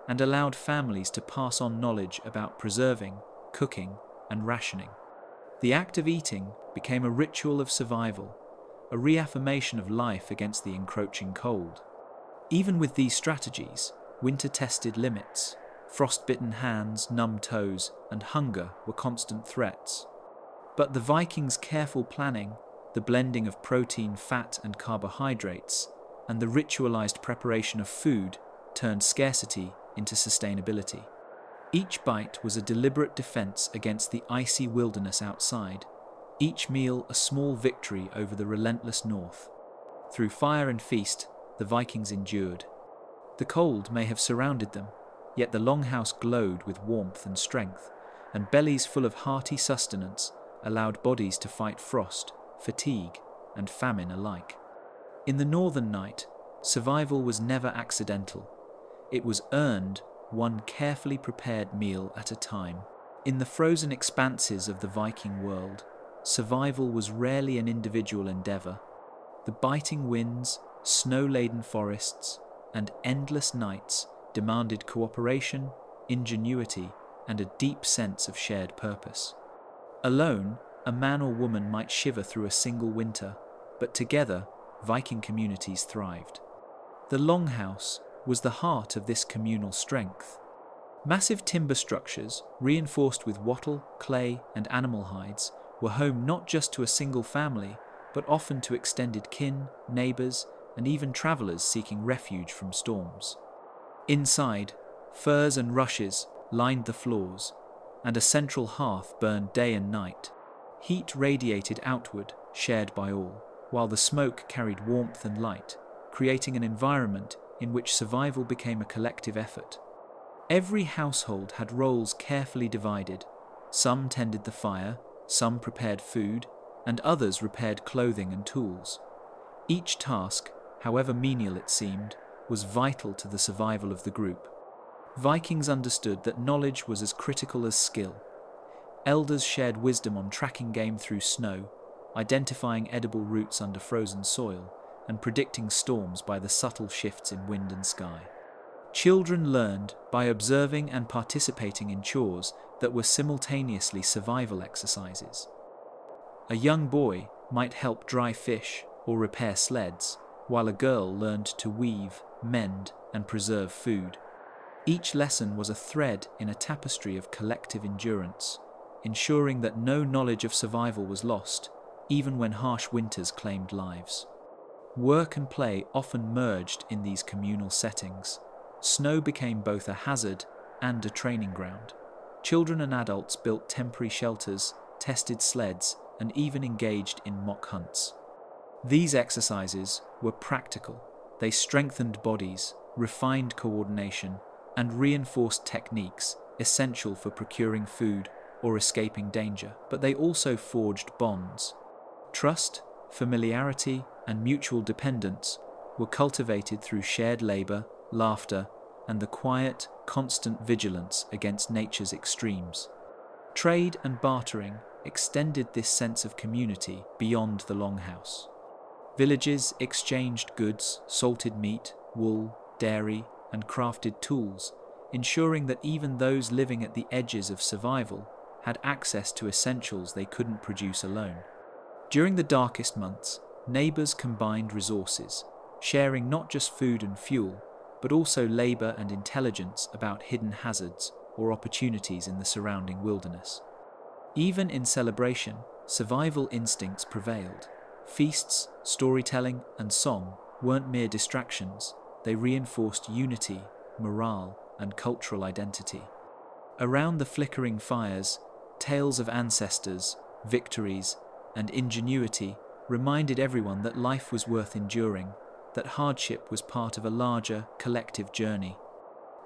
and allowed families to pass on knowledge about preserving, cooking, and rationing. The act of eating became a ritual of survival, a reaffirmation of life against the encroaching cold. Even with these strategies, winter tested limits. Frost-bitten hands, numb toes, and hunger were constant threats. But the Vikings' careful planning, the blending of protein, fat, and carbohydrates, and the ritualized preparation of food turned scarcity into sustainability. Each bite was a deliberate defense against the icy wilderness outside, each meal a small victory over the relentless north. Through fire and feast, the Vikings endured. The cold may have surrounded them, yet the longhouse glowed with warmth and strength, and bellies full of hearty sustenance allowed bodies to fight frost, fatigue, and famine alike. In the northern night, survival was never accidental. It was earned, one carefully prepared meal at a time. In the frozen expanses of the Viking world, survival was rarely an individual endeavour. The biting winds, snow-laden forests, and endless nights demanded cooperation, ingenuity, and a deep sense of shared purpose. Alone, a man or woman might shiver through a single winter, but together, Viking communities thrived. The longhouse was the heart of this communal strength. Massive timber structures, reinforced with wattle, clay, and animal hides, were home not just to a single family, but often to extended kin, neighbours, and even travellers seeking refuge from storms. Inside, firs and rushes lined the floors, and a central hearth burned day and night. Heat radiated outward, shared by all, while the smoke carried warmth and light, creating an environment in which survival became a collective effort. Every household had roles carefully divided. Some tended the fire, some prepared food, and others repaired clothing and tools. Each task, however menial it seemed, was vital to the survival of the group. Vikings understood that knowledge was as critical as skill. Elders shared wisdom on tracking game through snow, identifying edible roots under frozen soil, and predicting storms by the subtle shifts in wind and sky. Children learned by observing and participating in chores that were simultaneously survival exercises. A young boy might help dry fish or repair sleds, while a girl learned to weave, mend, and preserve food. Each lesson was a thread in a tapestry of collective endurance, ensuring that no knowledge of survival was lost, even when harsh winters claimed lives. Work and play often merged in these communal settings. Snow became both a hazard and a training ground. Children and adults built temporary shelters, tested sleds, and even engaged in mock hunts. These exercises were practical. They strengthened bodies, refined coordination, and reinforced techniques essential for procuring food or escaping danger. But they also forged bonds. Trust, familiarity, and mutual dependence were cultivated through shared labor, laughter, and the quiet, constant vigilance against nature's extremes. Trade and bartering extended this sense of community beyond the longhouse. Villages exchanged goods, salted meat, wool, dairy, and crafted tools, ensuring that even those living at the edges of survival had access to essentials they couldn't produce alone. During the darkest months, neighbors combined resources, sharing not just food and fuel, but also labor and intelligence about hidden hazards or opportunities in the surrounding wilderness. Even in celebration, survival instincts prevailed. Feasts, storytelling, and song weren't mere distractions, they reinforced unity, morale, and cultural identity. Around the flickering fires, tales of ancestors, victories, and ingenuity reminded everyone that life was worth enduring, that hardship was part of a larger, collective journey.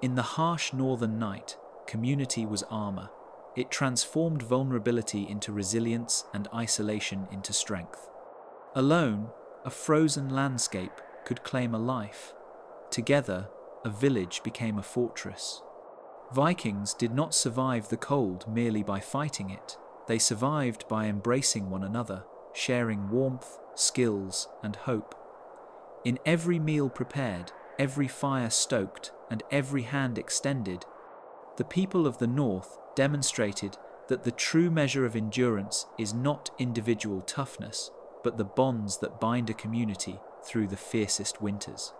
In the harsh northern night, community was armor. It transformed vulnerability into resilience and isolation into strength. Alone, a frozen landscape could claim a life. Together, a village became a fortress. Vikings did not survive the cold merely by fighting it. They survived by embracing one another, sharing warmth, skills, and hope. In every meal prepared, every fire stoked, and every hand extended, the people of the North demonstrated that the true measure of endurance is not individual toughness, but the bonds that bind a community through the fiercest winters.